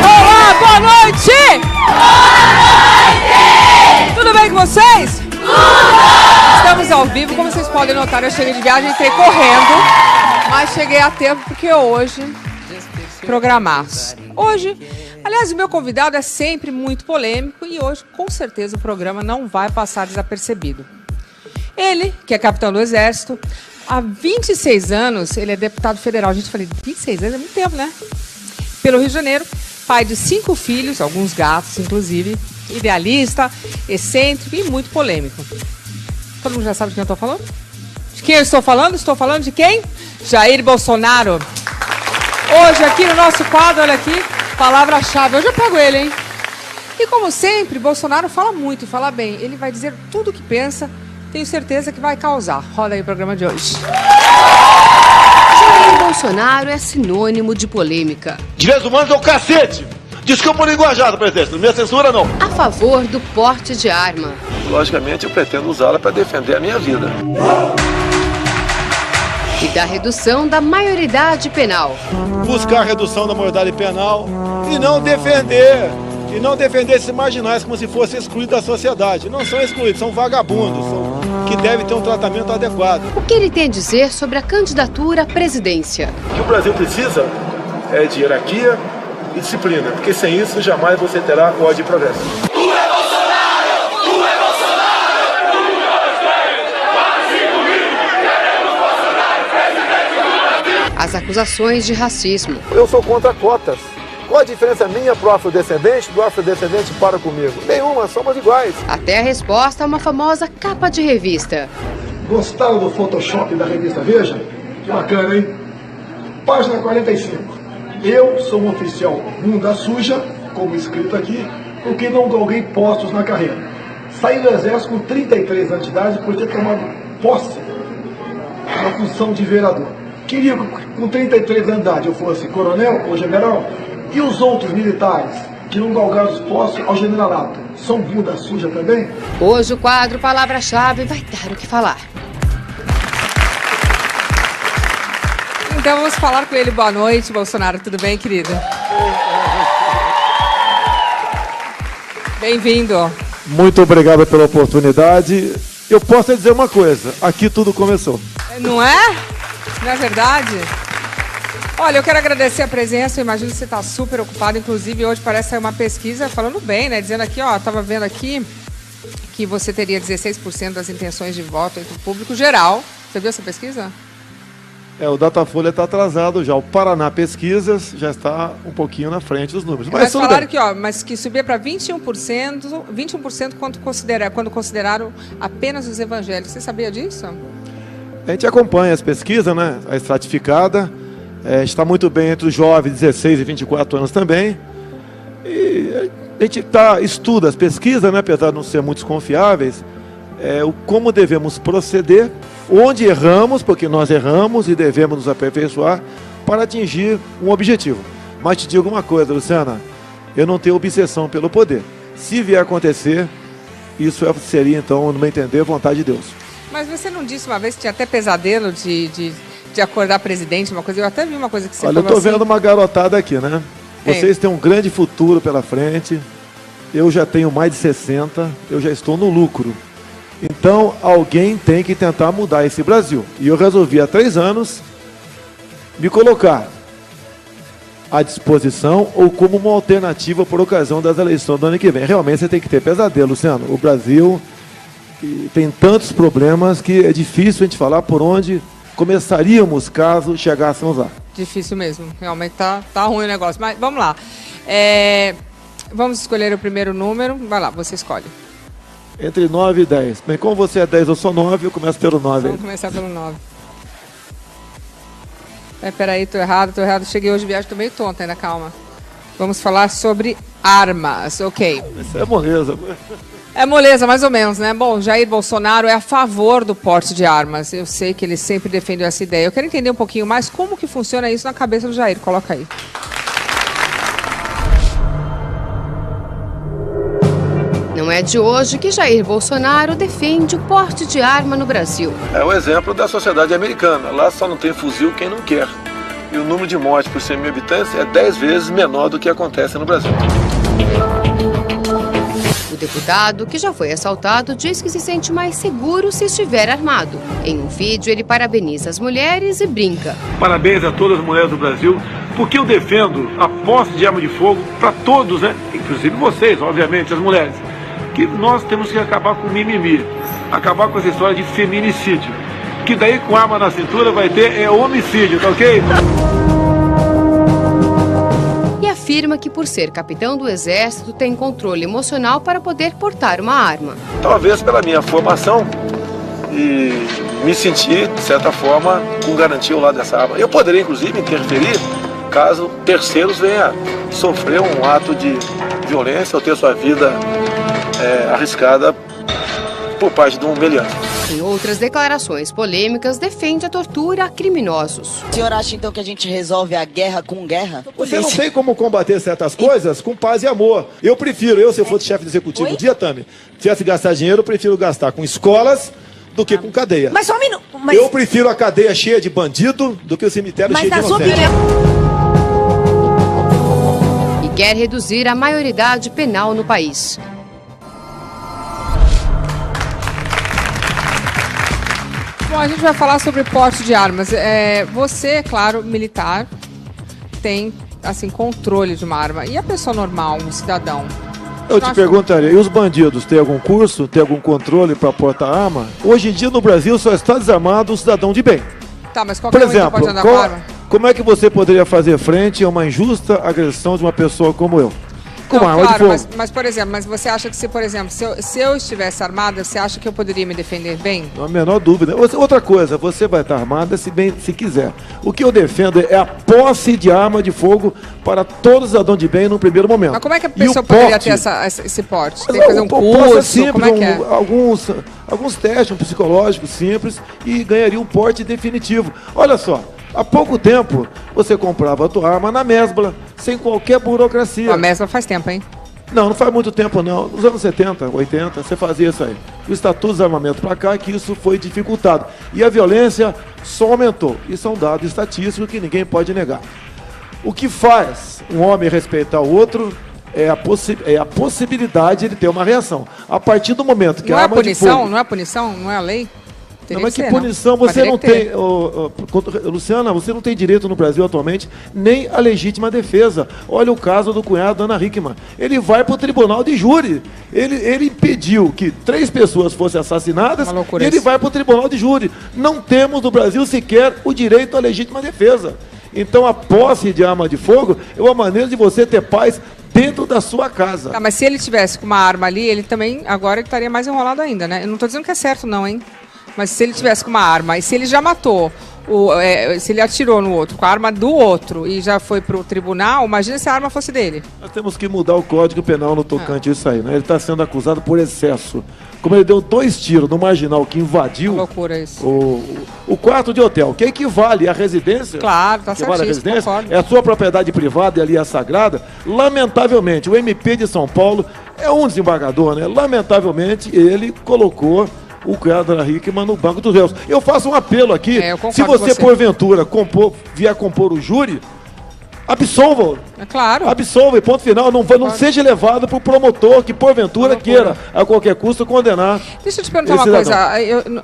Olá, boa noite! Tudo bem com vocês? Estamos ao vivo, como vocês podem notar, eu cheguei de viagem, entrei correndo, mas cheguei a tempo porque hoje programamos. Hoje, aliás, o meu convidado é sempre muito polêmico e hoje, com certeza, o programa não vai passar desapercebido. Ele, que é capitão do Exército, há 26 anos, ele é deputado federal. A gente falei, 26 anos é muito tempo, né? Pelo Rio de Janeiro, pai de 5 filhos, alguns gatos, inclusive, idealista, excêntrico e muito polêmico. Todo mundo já sabe de quem eu estou falando? De quem eu estou falando? Estou falando de quem? Jair Bolsonaro. Hoje, aqui no nosso quadro, olha aqui, palavra-chave. Hoje eu pego ele, hein? E como sempre, Bolsonaro fala muito e fala bem. Ele vai dizer tudo o que pensa, tenho certeza que vai causar. Roda aí o programa de hoje. Jair Bolsonaro é sinônimo de polêmica. Direitos humanos é o cacete! Desculpa o linguajado, presidente. Não me censura, não. A favor do porte de arma. Logicamente, eu pretendo usá-la para defender a minha vida. E da redução da maioridade penal. Buscar a redução da maioridade penal e não defender esses marginais como se fossem excluídos da sociedade. Não são excluídos, são vagabundos, que devem ter um tratamento adequado. O que ele tem a dizer sobre a candidatura à presidência? O que o Brasil precisa é de hierarquia e disciplina, porque sem isso jamais você terá ordem e progresso. As acusações de racismo. Eu sou contra cotas. Qual a diferença minha para o afrodescendente do afrodescendente para comigo? Nenhuma, somos iguais. Até a resposta a uma famosa capa de revista. Gostaram do Photoshop da revista Veja? Que bacana, hein? Página 45. Eu sou um oficial bunda suja, como escrito aqui, porque não galguei postos na carreira. Saí do exército com 33 anos de idade por ter tomado posse na função de vereador. Queria que com 33 anos de idade eu fosse coronel ou general. E os outros militares que não galgaram os postos ao generalato, são bunda suja também? Hoje o quadro Palavra-Chave vai dar o que falar. Então vamos falar com ele. Boa noite, Bolsonaro. Tudo bem, querido? Bem-vindo. Muito obrigado pela oportunidade. Eu posso dizer uma coisa, aqui tudo começou. Não é? Não é verdade? Olha, eu quero agradecer a presença, eu imagino que você está super ocupado, inclusive hoje parece sair uma pesquisa falando bem, né? Dizendo aqui, ó, estava vendo aqui que você teria 16% das intenções de voto entre o público geral. Você viu essa pesquisa? O Datafolha está atrasado já, o Paraná Pesquisas já está um pouquinho na frente dos números. Mas falaram que, ó, mas que subia para 21% quando consideraram apenas os evangélicos. Você sabia disso? A gente acompanha as pesquisas, né? A estratificada. Está muito bem entre os jovens, 16 e 24 anos também. E a gente estuda as pesquisas, né, apesar de não ser muito confiáveis, como devemos proceder, onde erramos, porque nós erramos e devemos nos aperfeiçoar para atingir um objetivo. Mas te digo uma coisa, Luciana, eu não tenho obsessão pelo poder. Se vier a acontecer, isso seria, então, no meu entender, vontade de Deus. Mas você não disse uma vez que tinha até pesadelo de acordar presidente, uma coisa? Eu até vi uma coisa que você falou. Olha, eu estou vendo uma garotada aqui, né? Vocês têm um grande futuro pela frente. Eu já tenho mais de 60, eu já estou no lucro. Então, alguém tem que tentar mudar esse Brasil. E eu resolvi há 3 anos me colocar à disposição ou como uma alternativa por ocasião das eleições do ano que vem. Realmente você tem que ter pesadelo, Luciano. O Brasil tem tantos problemas que é difícil a gente falar por onde começaríamos caso chegássemos lá. Difícil mesmo, realmente tá ruim o negócio. Mas vamos lá. Vamos escolher o primeiro número. Vai lá, você escolhe. Entre 9 e 10. Bem, como você é 10, eu sou 9, eu começo pelo 9. Vamos começar pelo 9. Peraí, tô errado. Cheguei hoje de viagem, tô meio tonta ainda, calma. Vamos falar sobre armas, ok. Isso é moleza. É moleza, mais ou menos, né? Bom, Jair Bolsonaro é a favor do porte de armas. Eu sei que ele sempre defendeu essa ideia. Eu quero entender um pouquinho mais como que funciona isso na cabeça do Jair. Coloca aí. Não é de hoje que Jair Bolsonaro defende o porte de arma no Brasil. É o exemplo da sociedade americana. Lá só não tem fuzil quem não quer. e o número de mortes por 100 mil habitantes é 10 vezes menor do que acontece no Brasil. O deputado, que já foi assaltado, diz que se sente mais seguro se estiver armado. Em um vídeo, ele parabeniza as mulheres e brinca. Parabéns a todas as mulheres do Brasil, porque eu defendo a posse de arma de fogo para todos, né? Inclusive vocês, obviamente, as mulheres. Que nós temos que acabar com o mimimi, acabar com essa história de feminicídio. Que daí com arma na cintura vai ter homicídio, tá ok? E afirma que por ser capitão do exército tem controle emocional para poder portar uma arma. Talvez pela minha formação e me sentir, de certa forma, com garantia ao lado dessa arma. Eu poderia, inclusive, interferir caso terceiros venham sofrer um ato de violência ou ter sua vida arriscada por parte de um meliante. Em outras declarações polêmicas, defende a tortura a criminosos. O senhor acha então que a gente resolve a guerra com guerra? Você não tem como combater certas coisas com paz e amor. Eu prefiro, se eu fosse chefe do executivo um dia, Tami, tivesse que gastar dinheiro, eu prefiro gastar com escolas do que com cadeia. Mas só um minuto. Eu prefiro a cadeia cheia de bandido do que o cemitério cheio de inocente. E quer reduzir a maioridade penal no país. Bom, a gente vai falar sobre porte de armas. Você, claro, militar, tem, assim, controle de uma arma. E a pessoa normal, um cidadão? Eu te perguntaria, e os bandidos, tem algum curso, tem algum controle para portar arma? Hoje em dia no Brasil só está desarmado o cidadão de bem. Tá, mas qualquer um pode andar com arma? Como é que você poderia fazer frente a uma injusta agressão de uma pessoa como eu? Com uma arma de fogo. Mas, por exemplo, você acha que se eu estivesse armada, você acha que eu poderia me defender bem? Não há a menor dúvida. Outra coisa, você vai estar armada se quiser. O que eu defendo é a posse de arma de fogo para todo cidadão de bem no primeiro momento. Mas como é que a pessoa poderia ter esse porte? Tem que fazer um curso? Simples, como é que é? Alguns testes, psicológicos simples, e ganharia um porte definitivo. Olha só. Há pouco tempo, você comprava a tua arma na Mesbla, sem qualquer burocracia. A Mesbla faz tempo, hein? Não faz muito tempo não. Nos anos 70, 80, você fazia isso aí. O Estatuto do Desarmamento para cá, que isso foi dificultado. E a violência só aumentou. Isso é um dado estatístico que ninguém pode negar. O que faz um homem respeitar o outro é a possibilidade de ter uma reação. A partir do momento que a arma de fogo... Não é punição? Não é a lei? Não, mas que punição você não tem, Luciana, você não tem direito no Brasil atualmente nem a legítima defesa. Olha o caso do cunhado da Ana Hickman. Ele vai para o tribunal de júri. Ele impediu que 3 pessoas fossem assassinadas e ele vai para o tribunal de júri. Não temos no Brasil sequer o direito à legítima defesa. Então a posse de arma de fogo é uma maneira de você ter paz dentro da sua casa. Tá, mas se ele tivesse com uma arma ali, ele também, agora ele estaria mais enrolado ainda, né? Eu não estou dizendo que é certo não, hein? Mas se ele tivesse com uma arma, e se ele já matou, se ele atirou no outro, com a arma do outro, e já foi pro tribunal, imagina se a arma fosse dele. Nós temos que mudar o Código Penal no tocante a isso aí, né? Ele está sendo acusado por excesso. Como ele deu 2 tiros no marginal que invadiu o quarto de hotel, que equivale à residência. Claro, tá certíssimo, é a sua propriedade privada e ali é sagrada. Lamentavelmente, o MP de São Paulo é um desembargador, né? Lamentavelmente, ele colocou o cunhado da Hickman no banco dos réus. Eu faço um apelo aqui, se você porventura vier compor o júri, absolva-o. É claro. Absolva, ponto final. Não seja levado para o promotor que porventura queira, a qualquer custo, condenar. Deixa eu te perguntar uma coisa.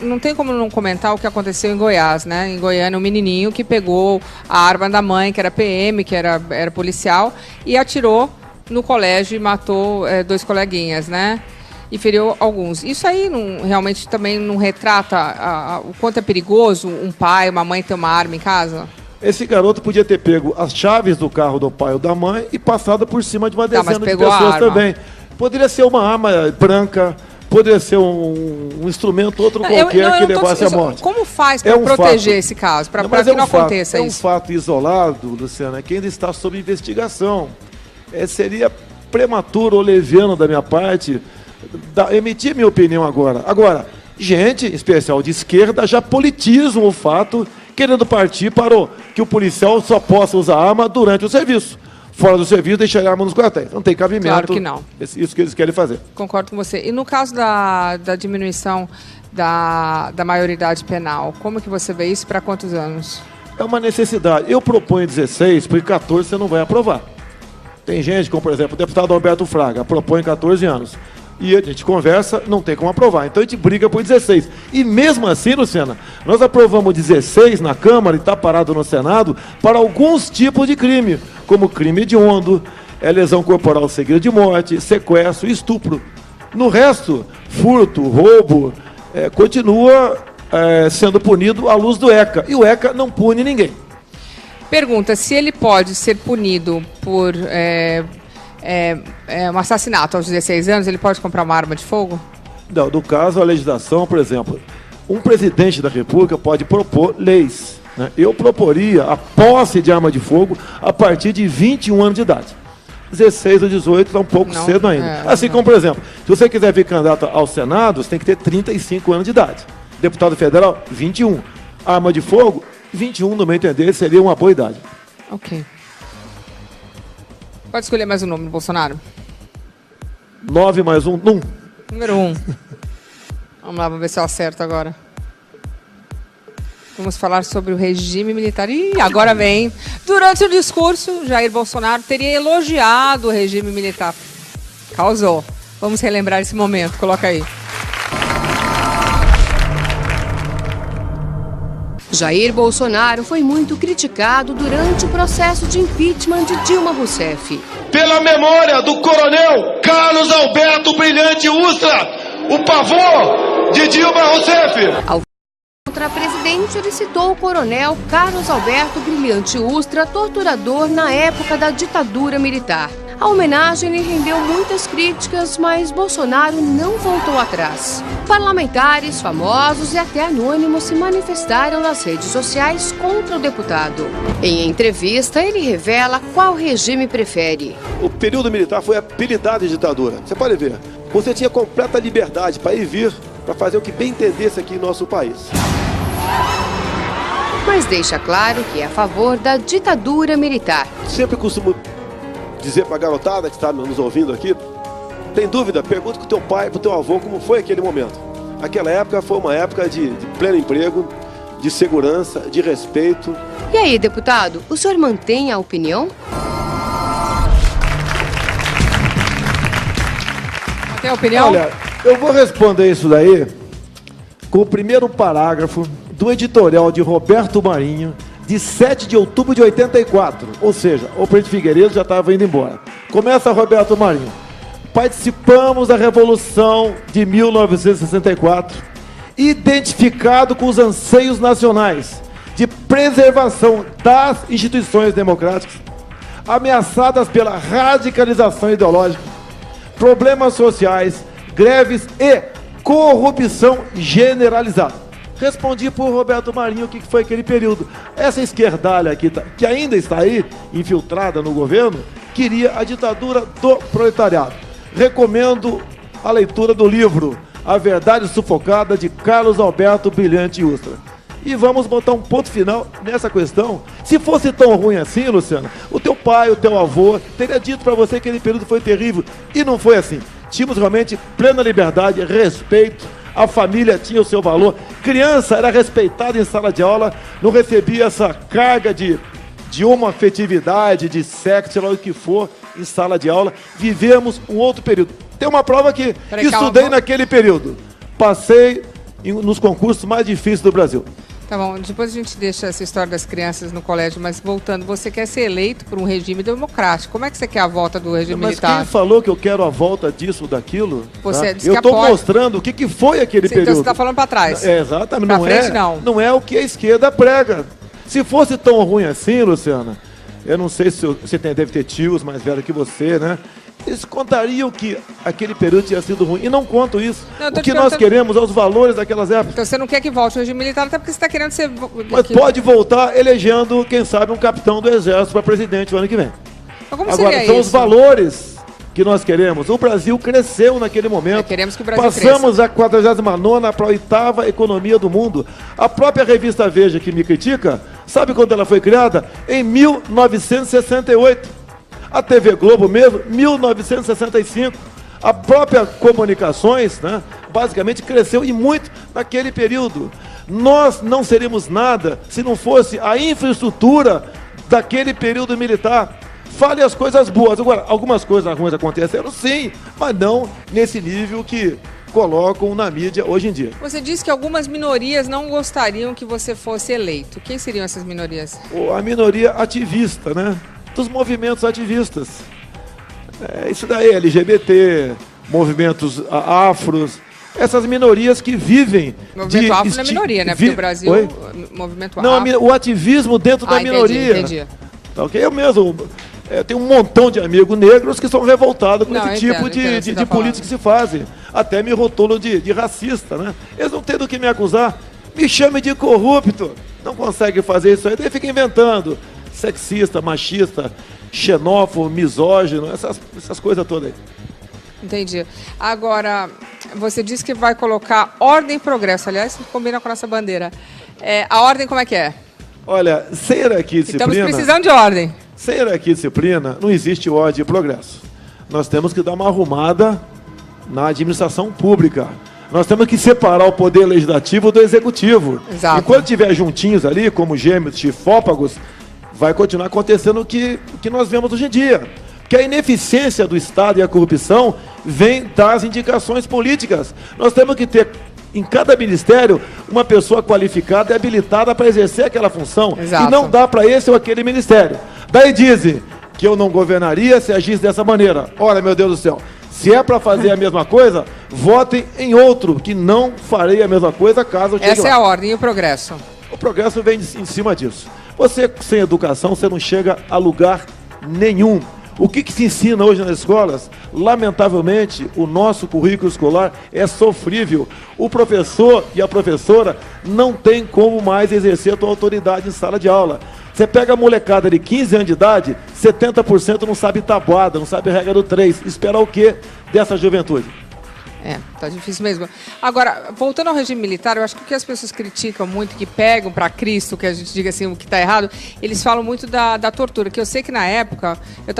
Não tem como não comentar o que aconteceu em Goiás, né? Em Goiânia, um menininho que pegou a arma da mãe, que era PM, que era policial, e atirou no colégio e matou 2 coleguinhas, né? E feriu alguns. Isso aí realmente também não retrata o quanto é perigoso um pai, uma mãe ter uma arma em casa? Esse garoto podia ter pego as chaves do carro do pai ou da mãe e passado por cima de uma dezena de pessoas também. Poderia ser uma arma branca, poderia ser um instrumento outro qualquer que levasse à morte. Como faz para proteger esse caso, para que não aconteça isso? É um fato isolado, Luciana, que ainda está sob investigação. Seria prematuro ou leviano da minha parte emitir minha opinião agora. Agora, gente, em especial de esquerda, já politizam o fato, querendo partir para que o policial só possa usar arma durante o serviço. Fora do serviço, deixar a arma nos quartéis. Não tem cabimento. Claro que não. Isso que eles querem fazer. Concordo com você. E no caso da diminuição da maioridade penal, como que você vê isso? Para quantos anos? É uma necessidade. Eu proponho 16, porque 14 você não vai aprovar. Tem gente, como por exemplo o deputado Alberto Fraga, propõe 14 anos. E a gente conversa, não tem como aprovar. Então a gente briga por 16. E mesmo assim, Luciana, nós aprovamos 16 na Câmara e está parado no Senado para alguns tipos de crime, como crime hediondo, lesão corporal seguida de morte, sequestro, estupro. No resto, furto, roubo, continua sendo punido à luz do ECA. E o ECA não pune ninguém. Pergunta, se ele pode ser punido por um assassinato aos 16 anos, ele pode comprar uma arma de fogo? Não, no caso, a legislação, por exemplo, um presidente da República pode propor leis, né? Eu proporia a posse de arma de fogo a partir de 21 anos de idade. 16 ou 18 está um pouco cedo ainda. Assim como, por exemplo, se você quiser vir candidato ao Senado, você tem que ter 35 anos de idade. Deputado federal, 21. Arma de fogo, 21, no meu entender, seria uma boa idade. Ok. Pode escolher mais um nome, Bolsonaro. 9 mais 1, 1. Número 1. Vamos lá, vamos ver se eu acerto agora. Vamos falar sobre o regime militar. Ih, agora vem. Durante o discurso, Jair Bolsonaro teria elogiado o regime militar. Causou. Vamos relembrar esse momento. Coloca aí. Jair Bolsonaro foi muito criticado durante o processo de impeachment de Dilma Rousseff. Pela memória do coronel Carlos Alberto Brilhante Ustra, o pavor de Dilma Rousseff. Contra a presidente, ele citou o coronel Carlos Alberto Brilhante Ustra, torturador na época da ditadura militar. A homenagem lhe rendeu muitas críticas, mas Bolsonaro não voltou atrás. Parlamentares, famosos e até anônimos se manifestaram nas redes sociais contra o deputado. Em entrevista, ele revela qual regime prefere. O período militar foi apelidado de ditadura. Você pode ver, você tinha completa liberdade para ir e vir, para fazer o que bem entendesse aqui em nosso país. Mas deixa claro que é a favor da ditadura militar. Sempre costumo dizer para a garotada que está nos ouvindo aqui, tem dúvida? Pergunta com o teu pai, para o teu avô, como foi aquele momento. Aquela época foi uma época de pleno emprego, de segurança, de respeito. E aí, deputado, o senhor mantém a opinião? Tem opinião? Olha, eu vou responder isso daí com o primeiro parágrafo do editorial de Roberto Marinho, de 7 de outubro de 84. Ou seja, o presidente Figueiredo já estava indo embora. Começa Roberto Marinho. Participamos da Revolução de 1964, identificado com os anseios nacionais de preservação das instituições democráticas, ameaçadas pela radicalização ideológica, problemas sociais, greves e corrupção generalizada. Respondi por Roberto Marinho o que foi aquele período. Essa esquerdalha aqui, que ainda está aí, infiltrada no governo, queria a ditadura do proletariado. Recomendo a leitura do livro A Verdade Sufocada, de Carlos Alberto Brilhante Ustra. E vamos botar um ponto final nessa questão. Se fosse tão ruim assim, Luciana, o teu pai, o teu avô, teria dito para você que aquele período foi terrível. E não foi assim. Tínhamos realmente plena liberdade, respeito. A família tinha o seu valor. Criança era respeitada em sala de aula, não recebia essa carga de homoafetividade, de sexo, sei lá o que for, em sala de aula. Vivemos um outro período. Tem uma prova aqui. Estudei naquele período. Passei nos concursos mais difíceis do Brasil. Tá bom, depois a gente deixa essa história das crianças no colégio, mas voltando, você quer ser eleito por um regime democrático. Como é que você quer a volta do regime militar? Mas quem falou que eu quero a volta disso, daquilo? Você disse eu estou mostrando o que foi aquele período. Então você está falando para trás. Exatamente. Pra frente, não. Não é o que a esquerda prega. Se fosse tão ruim assim, Luciana, eu não sei se você deve ter tios mais velhos que você, né? Eles contariam que aquele período tinha sido ruim. E não contam isso. Não, o que nós queremos é os valores daquelas épocas. Então você não quer que volte o regime militar, até porque você está querendo ser... Mas pode voltar elegendo, quem sabe, um capitão do exército para presidente o ano que vem. Mas como agora, seria são isso? Os valores que nós queremos. O Brasil cresceu naquele momento. Queremos que o Brasil Passamos a 49ª para a 8ª economia do mundo. A própria revista Veja, que me critica, sabe quando ela foi criada? Em 1968. A TV Globo mesmo, 1965. A própria Comunicações, né, basicamente cresceu e muito naquele período. Nós não seríamos nada se não fosse a infraestrutura daquele período militar. Fale as coisas boas. Agora, algumas coisas ruins aconteceram, sim, mas não nesse nível que colocam na mídia hoje em dia. Você disse que algumas minorias não gostariam que você fosse eleito. Quem seriam essas minorias? A minoria ativista, né? Dos movimentos ativistas. Isso daí, LGBT, movimentos afros, essas minorias que vivem... Movimento afro não é minoria, né? Porque o Brasil... Oi? Movimento não, afro... o ativismo dentro da minoria. Entendi. Tá, okay? Eu mesmo... tenho um montão de amigos negros que são revoltados com esse tipo de política que se fazem. Até me rotulam de racista, né? Eles não têm do que me acusar. Me chamem de corrupto. Não conseguem fazer isso aí, daí fica inventando. Sexista, machista, xenófobo, misógino, essas coisas todas aí. Entendi. Agora, você disse que vai colocar ordem e progresso. Aliás, combina com a nossa bandeira. A ordem como é que é? Olha, sem hierarquia e disciplina... Estamos precisando de ordem. Sem hierarquia e disciplina, não existe ordem e progresso. Nós temos que dar uma arrumada na administração pública. Nós temos que separar o poder legislativo do executivo. Exato. E quando estiver juntinhos ali, como gêmeos, chifópagos, vai continuar acontecendo o que nós vemos hoje em dia. Porque a ineficiência do Estado e a corrupção vem das indicações políticas. Nós temos que ter, em cada ministério, uma pessoa qualificada e habilitada para exercer aquela função. Exato. E não dá para esse ou aquele ministério. Daí dizem que eu não governaria se agisse dessa maneira. Ora, meu Deus do céu, se é para fazer a mesma coisa, votem em outro, que não farei a mesma coisa caso eu chegue Essa lá. é a ordem e o progresso. O progresso vem em cima disso. Você, sem educação, você não chega a lugar nenhum. O que se ensina hoje nas escolas? Lamentavelmente, o nosso currículo escolar é sofrível. O professor e a professora não tem como mais exercer a sua autoridade em sala de aula. Você pega a molecada de 15 anos de idade, 70% não sabe tabuada, não sabe a regra do 3. Espera o quê dessa juventude? Tá difícil mesmo. Agora, voltando ao regime militar, eu acho que o que as pessoas criticam muito, que pegam para Cristo, que a gente diga assim, o que está errado, eles falam muito da tortura, que eu sei que na época, eu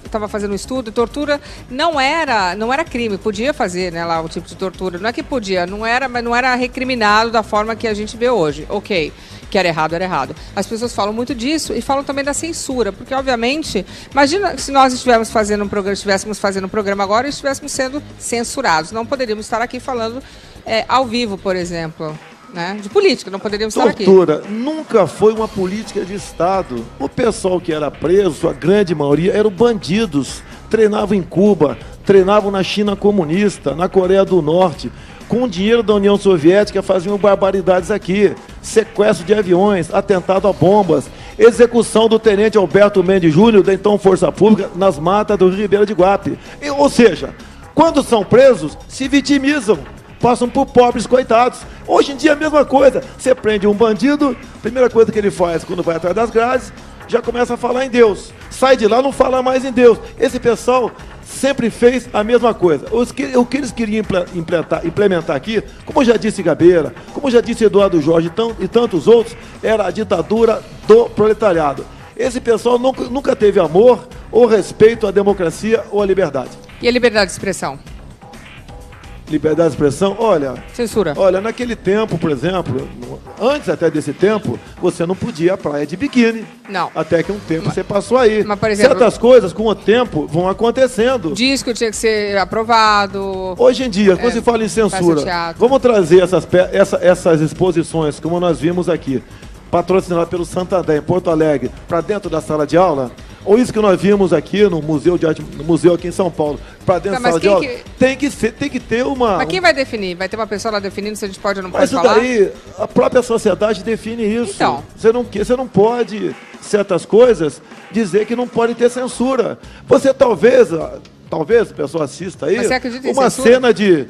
estava fazendo um estudo, tortura não era crime, podia fazer, né, lá o tipo de tortura, não é que podia, mas não era recriminado da forma que a gente vê hoje, ok. Que era errado, era errado. As pessoas falam muito disso e falam também da censura, porque, obviamente, imagina se nós estivéssemos fazendo um programa agora e estivéssemos sendo censurados. Não poderíamos estar aqui falando ao vivo, por exemplo, né? De política, não poderíamos estar aqui. Tortura nunca foi uma política de Estado. O pessoal que era preso, a grande maioria, eram bandidos. Treinavam em Cuba, treinavam na China comunista, na Coreia do Norte. Com o dinheiro da União Soviética faziam barbaridades aqui. Sequestro de aviões, atentado a bombas, execução do tenente Alberto Mendes Júnior, da então Força Pública, nas matas do Rio Ribeira de Guape. Ou seja, quando são presos, se vitimizam, passam por pobres coitados. Hoje em dia é a mesma coisa. Você prende um bandido, a primeira coisa que ele faz quando vai atrás das grades, já começa a falar em Deus. Sai de lá, não fala mais em Deus. Esse pessoal sempre fez a mesma coisa. O que eles queriam implementar aqui, como já disse Gabeira, como já disse Eduardo Jorge e tantos outros, era a ditadura do proletariado. Esse pessoal nunca teve amor ou respeito à democracia ou à liberdade. E a liberdade de expressão? Liberdade de expressão, olha... Censura. Olha, naquele tempo, por exemplo, antes até desse tempo, você não podia ir à praia de biquíni. Não. Até que um tempo você passou aí. Mas, por exemplo, certas coisas, com o tempo, vão acontecendo. Disco tinha que ser aprovado. Hoje em dia, quando se fala em censura, vamos trazer essas exposições, como nós vimos aqui, patrocinadas pelo Santander, em Porto Alegre, para dentro da sala de aula. Ou isso que nós vimos aqui no Museu de Arte, no museu aqui em São Paulo, para dentro da sala de aula, tem que ter uma... Mas quem vai definir? Vai ter uma pessoa lá definindo se a gente pode ou não pode falar? Mas daí, a própria sociedade define isso. Então. Você não pode, certas coisas, dizer que não pode ter censura. Você talvez a pessoa assista aí, uma cena de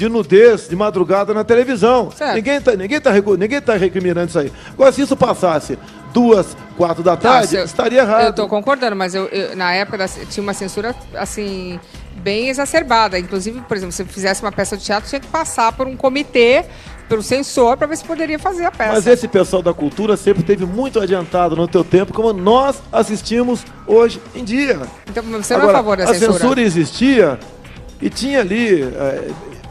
nudez de madrugada na televisão. Ninguém tá recriminando isso aí. Agora, se isso passasse 2, 4 da tarde, estaria errado. Eu estou concordando, mas na época tinha uma censura, assim, bem exacerbada. Inclusive, por exemplo, se você fizesse uma peça de teatro, tinha que passar por um comitê, pelo censor, para ver se poderia fazer a peça. Mas esse pessoal da cultura sempre esteve muito adiantado no teu tempo, como nós assistimos hoje em dia. Então, você não é a favor da censura? A censura existia e tinha ali...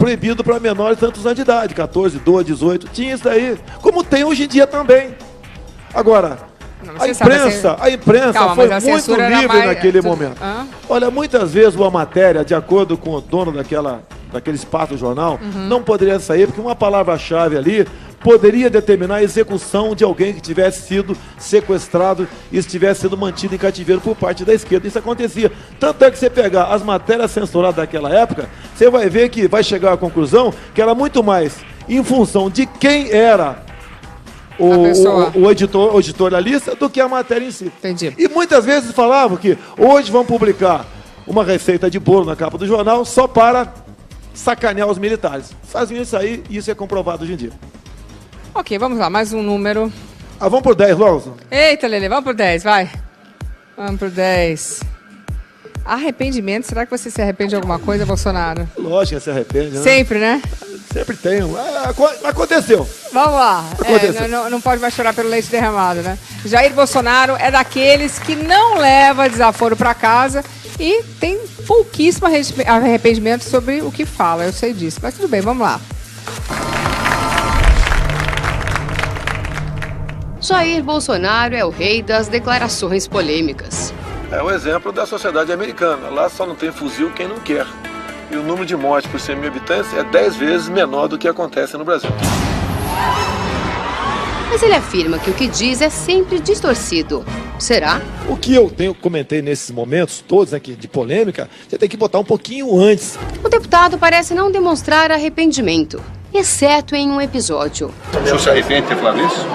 proibido para menores de tantos anos de idade, 14, 12, 18. Tinha isso daí, como tem hoje em dia também. Agora, a imprensa foi muito livre naquele momento. Olha, muitas vezes uma matéria, de acordo com o dono daquele espaço do jornal, não poderia sair, porque uma palavra-chave ali poderia determinar a execução de alguém que tivesse sido sequestrado e estivesse sendo mantido em cativeiro por parte da esquerda. Isso acontecia. Tanto é que você pegar as matérias censuradas daquela época, você vai ver que vai chegar à conclusão que era muito mais em função de quem era o editorialista do que a matéria em si. Entendi. E muitas vezes falavam que hoje vão publicar uma receita de bolo na capa do jornal só para sacanear os militares. Faziam isso aí e isso é comprovado hoje em dia. Ok, vamos lá, mais um número. Vamos por 10 logo? Eita, Lelê, vamos por 10, vai. Vamos por 10. Arrependimento, será que você se arrepende de alguma coisa, Bolsonaro? Lógico que se arrepende, né? Sempre, né? Sempre tem. Aconteceu. Vamos lá. Não pode mais chorar pelo leite derramado, né? Jair Bolsonaro é daqueles que não leva desaforo para casa e tem pouquíssimo arrependimento sobre o que fala, eu sei disso. Mas tudo bem, vamos lá. Jair Bolsonaro é o rei das declarações polêmicas. É o exemplo da sociedade americana. Lá só não tem fuzil quem não quer. E o número de mortes por 100 mil habitantes é 10 vezes menor do que acontece no Brasil. Mas ele afirma que o que diz é sempre distorcido. Será? O que eu comentei nesses momentos todos aqui de polêmica, você tem que botar um pouquinho antes. O deputado parece não demonstrar arrependimento, exceto em um episódio. O senhor se arrepende de ter falado isso?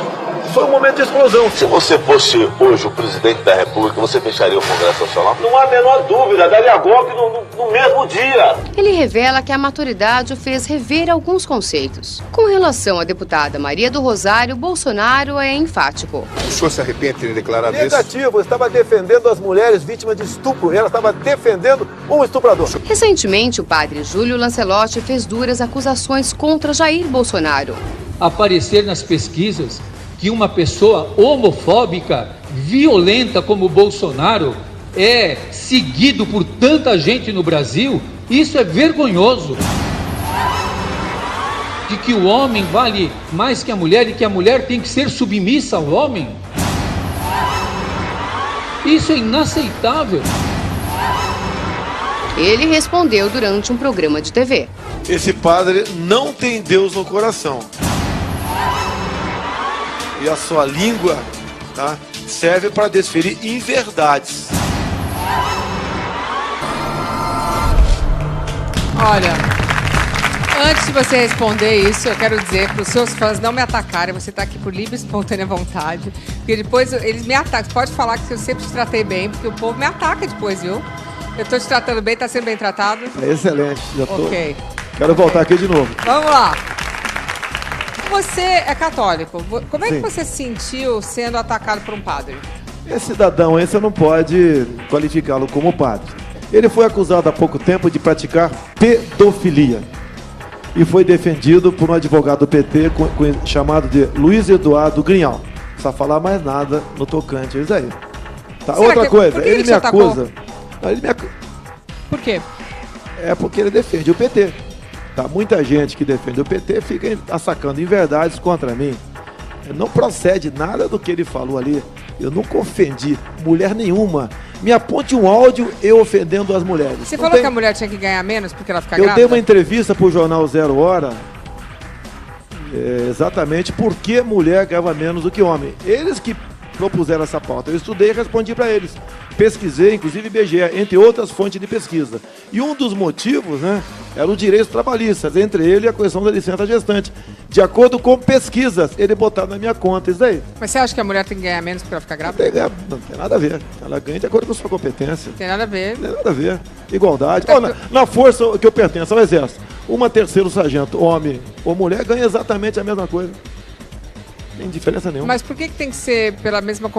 Foi um momento de explosão. Se você fosse hoje o presidente da República, você fecharia o Congresso Nacional? Não há a menor dúvida, daria golpe no mesmo dia. Ele revela que a maturidade o fez rever alguns conceitos. Com relação à deputada Maria do Rosário, Bolsonaro é enfático. O senhor se arrepende de ter declarado isso? Negativo, eu estava defendendo as mulheres vítimas de estupro. Ela estava defendendo um estuprador. Recentemente, o padre Júlio Lancelotti fez duras acusações contra Jair Bolsonaro. Aparecer nas pesquisas que uma pessoa homofóbica, violenta como Bolsonaro, é seguido por tanta gente no Brasil, isso é vergonhoso. De que o homem vale mais que a mulher e que a mulher tem que ser submissa ao homem. Isso é inaceitável. Ele respondeu durante um programa de TV. Esse padre não tem Deus no coração. E a sua língua, tá, serve para desferir inverdades. Olha, antes de você responder isso, eu quero dizer para os seus fãs não me atacarem. Você está aqui por livre e espontânea vontade. Porque depois eles me atacam. Você pode falar que eu sempre te tratei bem, porque o povo me ataca depois, viu? Eu estou te tratando bem, está sendo bem tratado? É excelente, já tô. Ok. Quero voltar aqui de novo. Vamos lá. Você é católico. Como é que você se sentiu sendo atacado por um padre? Esse cidadão aí você não pode qualificá-lo como padre. Ele foi acusado há pouco tempo de praticar pedofilia. E foi defendido por um advogado do PT chamado de Luiz Eduardo Grinhal. Não precisa falar mais nada no tocante a isso aí. Tá? Outra coisa, ele me acusa. Por quê? É porque ele defende o PT. Tá? Muita gente que defende o PT fica assacando inverdades contra mim. Não procede nada do que ele falou ali. Eu nunca ofendi mulher nenhuma. Me aponte um áudio eu ofendendo as mulheres. Você falou que a mulher tinha que ganhar menos porque ela fica grávida? Eu dei uma entrevista para o jornal Zero Hora, exatamente por que mulher ganhava menos do que homem. Eles que propuseram essa pauta. Eu estudei e respondi para eles. Pesquisei, inclusive IBGE, entre outras fontes de pesquisa. E um dos motivos, né, era o direitos trabalhistas, entre ele e a questão da licença gestante. De acordo com pesquisas, ele botaram na minha conta isso daí. Mas você acha que a mulher tem que ganhar menos porque ela fica grávida? Não tem nada a ver. Ela ganha de acordo com a sua competência. Tem nada a ver. Não tem nada a ver. Igualdade. Na força que eu pertenço ao Exército, uma terceiro sargento, homem ou mulher, ganha exatamente a mesma coisa. Não tem diferença nenhuma. Mas por que tem que ser pela mesma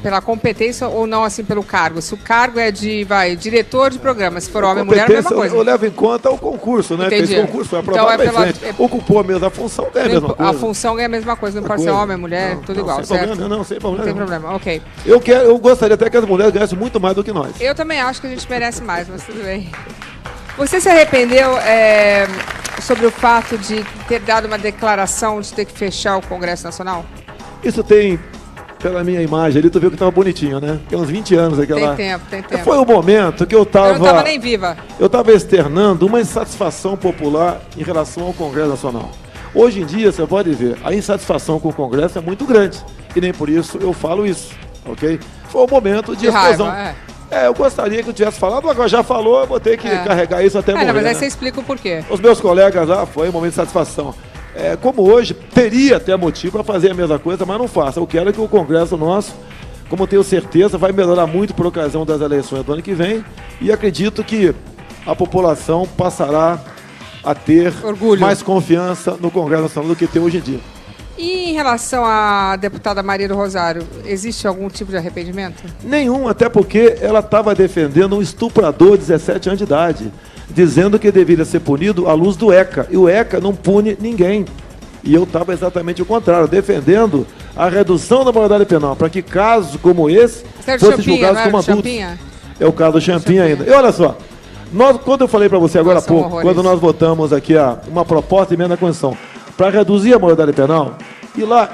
pela competência ou não assim pelo cargo? Se o cargo é de, diretor de programa, se for homem ou mulher, é a mesma coisa. Eu levo em conta o concurso, né? Entendi. Fez concurso, foi aprovado então ocupou a mesma função, ganha a mesma coisa. A função ganha a mesma coisa, não pode ser homem, mulher, tudo igual, sem certo? Problema, não, sem problema. Não tem problema, ok. Eu gostaria até que as mulheres ganhassem muito mais do que nós. Eu também acho que a gente merece mais, mas tudo bem. Você se arrependeu sobre o fato de ter dado uma declaração de ter que fechar o Congresso Nacional? Isso tem, pela minha imagem ali, tu viu que estava bonitinho, né? Tem uns 20 anos aquela... Tem tempo. Foi o momento que eu estava... Eu não estava nem viva. Eu estava externando uma insatisfação popular em relação ao Congresso Nacional. Hoje em dia, você pode ver, a insatisfação com o Congresso é muito grande. E nem por isso eu falo isso, ok? Foi o momento de explosão. Raiva, eu gostaria que eu tivesse falado, agora já falou, eu vou ter que carregar isso até morrer. Mas aí né? você explica o porquê. Os meus colegas lá, foi um momento de satisfação. Como hoje, teria até motivo para fazer a mesma coisa, mas não faça. Eu quero que o Congresso nosso, como tenho certeza, vai melhorar muito por ocasião das eleições do ano que vem, e acredito que a população passará a ter mais confiança no Congresso Nacional do que tem hoje em dia. E em relação à deputada Maria do Rosário, existe algum tipo de arrependimento? Nenhum, até porque ela estava defendendo um estuprador de 17 anos de idade, dizendo que deveria ser punido à luz do ECA. E o ECA não pune ninguém. E eu estava exatamente o contrário, defendendo a redução da maioridade penal, para que casos como esse fossem julgados como adultos. É o caso do Champim ainda. E olha só, quando eu falei para você agora há pouco, quando nós votamos aqui uma proposta de emenda à Constituição para reduzir a maioridade penal, e lá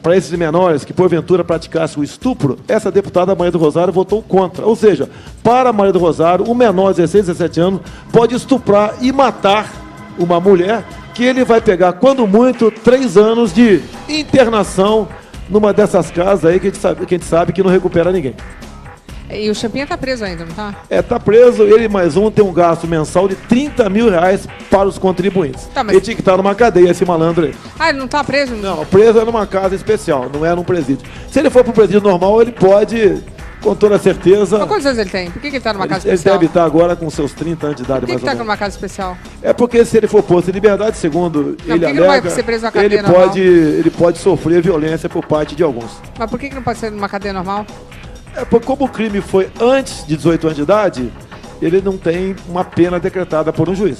para esses menores que porventura praticassem o estupro, essa deputada Maria do Rosário votou contra. Ou seja, para a Maria do Rosário, o menor de 16, 17 anos pode estuprar e matar uma mulher, que ele vai pegar, quando muito, 3 anos de internação numa dessas casas aí que a gente sabe que não recupera ninguém. E o Champinha tá preso ainda, não tá? Tá preso, ele mais um tem um gasto mensal de R$30 mil para os contribuintes. Tá, mas... Ele tinha que estar numa cadeia, esse malandro aí. Ele não tá preso? Não, preso é numa casa especial, não é num presídio. Se ele for pro presídio normal, ele pode, com toda certeza... Mas quantos anos ele tem? Por que ele tá numa casa especial? Ele deve estar agora com seus 30 anos de idade, mais ou menos. Por que ele tá numa casa especial? É porque se ele for posto em liberdade, segundo ele alega, não vai ser preso na cadeia ele pode sofrer violência por parte de alguns. Mas por que não pode ser numa cadeia normal? Como o crime foi antes de 18 anos de idade, ele não tem uma pena decretada por um juiz.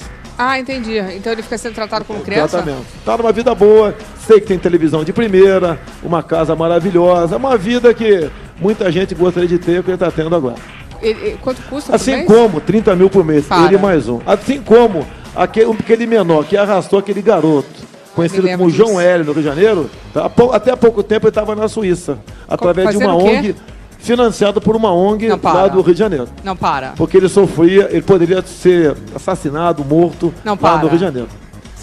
Entendi. Então ele fica sendo tratado como criança? Exatamente. Tá numa vida boa, sei que tem televisão de primeira, uma casa maravilhosa, uma vida que muita gente gostaria de ter, o que ele está tendo agora. Quanto custa por mês? Como 30 mil por mês, ele mais um. Assim como aquele menor que arrastou aquele garoto, conhecido como João L. no Rio de Janeiro, até há pouco tempo ele estava na Suíça, através de uma ONG... financiado por uma ONG lá do Rio de Janeiro. Não para. Porque ele poderia ser assassinado, morto lá no Rio de Janeiro.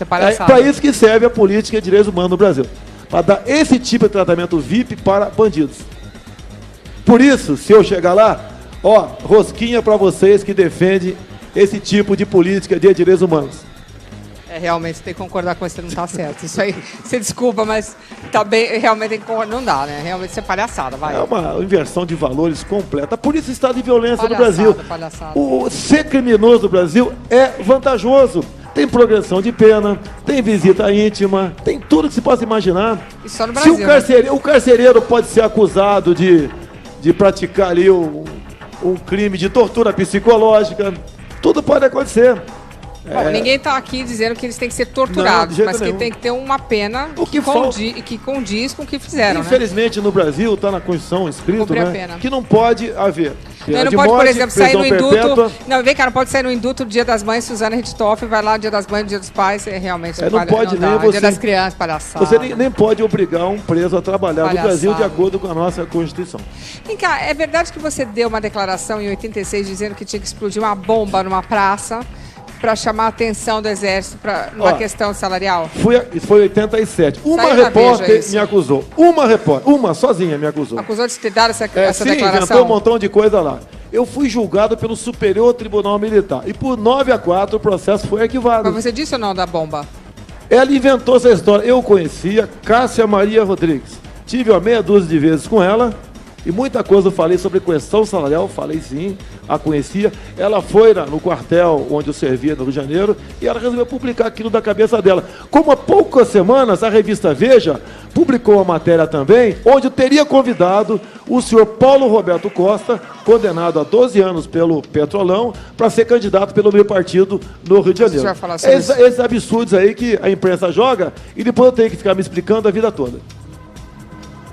É para isso que serve a política de direitos humanos no Brasil. Para dar esse tipo de tratamento VIP para bandidos. Por isso, se eu chegar lá, rosquinha para vocês que defendem esse tipo de política de direitos humanos. Realmente, você tem que concordar com isso, não tá certo. Isso aí, você desculpa, mas tá bem, realmente tem que concordar, não dá, né? Realmente isso é palhaçada, vai. É uma inversão de valores completa. Por isso está de violência no Brasil. O ser criminoso no Brasil é vantajoso. Tem progressão de pena, tem visita íntima, tem tudo que se possa imaginar. E só no Brasil, o carcereiro pode ser acusado de praticar ali um crime de tortura psicológica, tudo pode acontecer. Bom, ninguém está aqui dizendo que eles têm que ser torturados, mas que tem que ter uma pena que condiz com o que fizeram. Infelizmente, no Brasil, está na Constituição escrito, que não pode haver pena não de pode, morte, por exemplo, sair no induto. Perpétua. Não, vem cá, não pode sair no induto do Dia das Mães, Suzana Richthofen, vai lá no Dia das Mães, no Dia dos Pais, realmente não pode nem você. Dia das Crianças, palhaçada. Você nem pode obrigar um preso a trabalhar no Brasil de acordo com a nossa Constituição. Vem cá, é verdade que você deu uma declaração em 86 dizendo que tinha que explodir uma bomba numa praça para chamar a atenção do Exército para uma questão salarial? Foi em 87. Uma repórter me acusou. Uma sozinha me acusou. Acusou de ter dado essa declaração? Inventou um montão de coisa lá. Eu fui julgado pelo Superior Tribunal Militar. E por 9-4 o processo foi arquivado. Mas você disse ou não da bomba? Ela inventou essa história. Eu conhecia Cássia Maria Rodrigues. Tive uma meia dúzia de vezes com ela. E muita coisa eu falei sobre questão salarial, falei sim, a conhecia. Ela foi no quartel onde eu servia no Rio de Janeiro e ela resolveu publicar aquilo da cabeça dela. Como há poucas semanas a revista Veja publicou uma matéria também, onde eu teria convidado o senhor Paulo Roberto Costa, condenado a 12 anos pelo Petrolão, para ser candidato pelo meu partido no Rio de Janeiro. Você vai falar sobre isso? Esses absurdos aí que a imprensa joga e depois eu tenho que ficar me explicando a vida toda.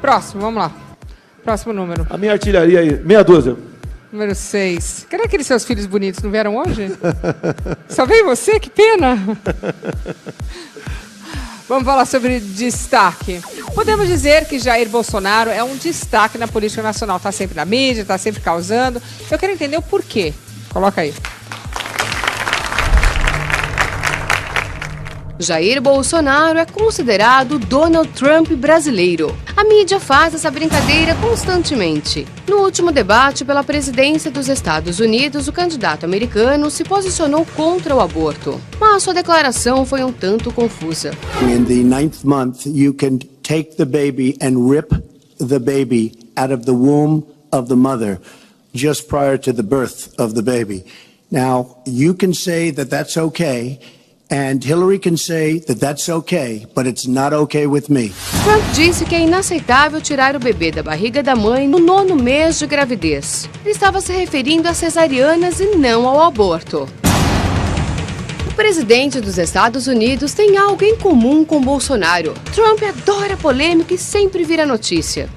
Próximo, vamos lá. Próximo número. A minha artilharia aí, meia dúzia. Número 6. Cadê aqueles seus filhos bonitos? Não vieram hoje? Só veio você? Que pena! Vamos falar sobre destaque. Podemos dizer que Jair Bolsonaro é um destaque na política nacional. Está sempre na mídia, está sempre causando. Eu quero entender o porquê. Coloca aí. Jair Bolsonaro é considerado Donald Trump brasileiro. A mídia faz essa brincadeira constantemente. No último debate pela presidência dos Estados Unidos, o candidato americano se posicionou contra o aborto. Mas sua declaração foi um tanto confusa. In the 9th month, you can take the baby and rip the baby out of the womb of the mother just prior to the birth of the baby. Now, you can say that that's okay. And Hillary can say that that's okay, but it's not okay with me. Trump disse que é inaceitável tirar o bebê da barriga da mãe no 9º mês de gravidez. Ele estava se referindo a cesarianas e não ao aborto. O presidente dos Estados Unidos tem algo em comum com Bolsonaro. Trump adora polêmica e sempre vira notícia.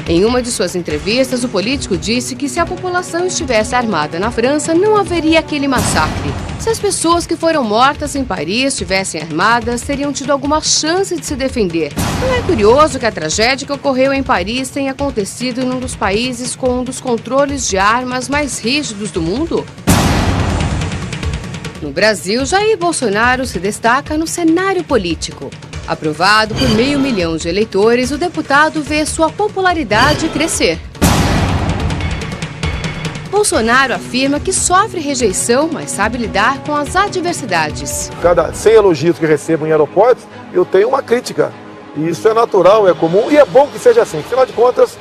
Em uma de suas entrevistas, o político disse que se a população estivesse armada na França, não haveria aquele massacre. Se as pessoas que foram mortas em Paris estivessem armadas, teriam tido alguma chance de se defender. Não é curioso que a tragédia que ocorreu em Paris tenha acontecido em um dos países com um dos controles de armas mais rígidos do mundo? No Brasil, Jair Bolsonaro se destaca no cenário político. Aprovado por 500 mil de eleitores, o deputado vê sua popularidade crescer. Bolsonaro afirma que sofre rejeição, mas sabe lidar com as adversidades. Cada 100 elogios que recebo em aeroportos, eu tenho uma crítica. E isso é natural, é comum e é bom que seja assim. Afinal de contas,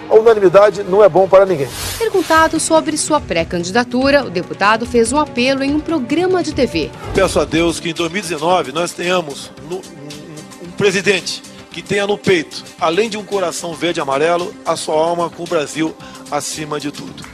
a unanimidade não é bom para ninguém. Perguntado sobre sua pré-candidatura, o deputado fez um apelo em um programa de TV. Peço a Deus que em 2019 nós tenhamos um presidente que tenha no peito, além de um coração verde e amarelo, a sua alma com o Brasil acima de tudo.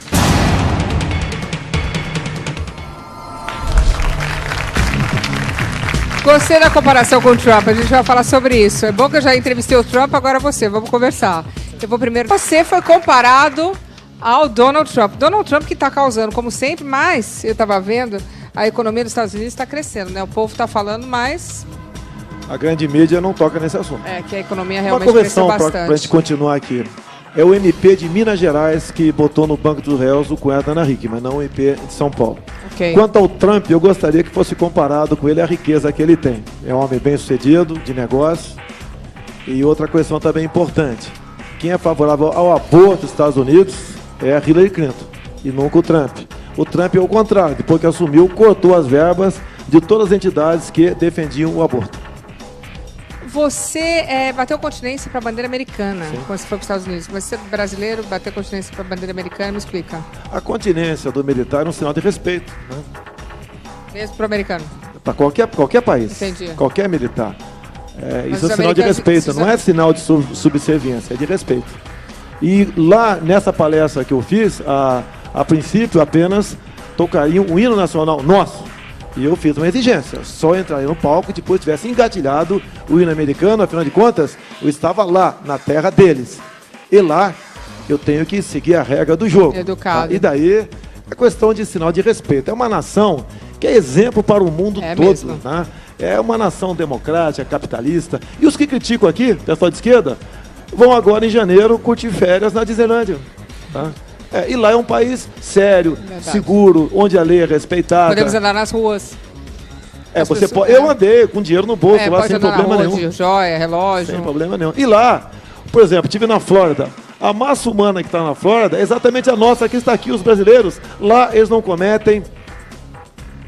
Gostei da comparação com o Trump, a gente vai falar sobre isso. É bom que eu já entrevistei o Trump, agora você, vamos conversar. Eu vou primeiro. Você foi comparado ao Donald Trump. Donald Trump que está causando, como sempre, mas eu estava vendo, a economia dos Estados Unidos está crescendo, né? O povo está falando, mas a grande mídia não toca nesse assunto. É, que a economia realmente cresceu bastante. Uma correção para a gente continuar aqui. É o MP de Minas Gerais que botou no banco dos réus o cunhado da Ana Hickman, mas não o MP de São Paulo. Okay. Quanto ao Trump, eu gostaria que fosse comparado com ele a riqueza que ele tem. É um homem bem sucedido, de negócio. E outra questão também importante. Quem é favorável ao aborto dos Estados Unidos é a Hillary Clinton e nunca o Trump. O Trump é o contrário, depois que assumiu, cortou as verbas de todas as entidades que defendiam o aborto. Você bateu continência para a bandeira americana, sim, quando você foi para os Estados Unidos. Você, brasileiro, bateu continência para a bandeira americana, me explica. A continência do militar é um sinal de respeito, né? Mesmo para o americano? Para qualquer país. Entendi. Qualquer militar. Isso é sinal de respeito, não é sinal de subserviência, é de respeito. E lá, nessa palestra que eu fiz, a princípio apenas tocariam um hino nacional nosso. E eu fiz uma exigência, só entraria no palco depois tivesse engatilhado o hino americano, afinal de contas, eu estava lá, na terra deles. E lá, eu tenho que seguir a regra do jogo. Educado. Tá? E daí, é questão de sinal de respeito. É uma nação que é exemplo para o mundo todo. Mesmo. Né? É uma nação democrática, capitalista. E os que criticam aqui, pessoal de esquerda, vão agora em janeiro curtir férias na Disneylândia. Tá? E lá é um país sério, verdade, seguro, onde a lei é respeitada. Podemos andar nas ruas. Você pode. Eu andei com dinheiro no bolso lá sem problema nenhum. Joia, relógio. Sem problema nenhum. E lá, por exemplo, estive na Flórida. A massa humana que está na Flórida é exatamente a nossa que está aqui, os brasileiros. Lá eles não cometem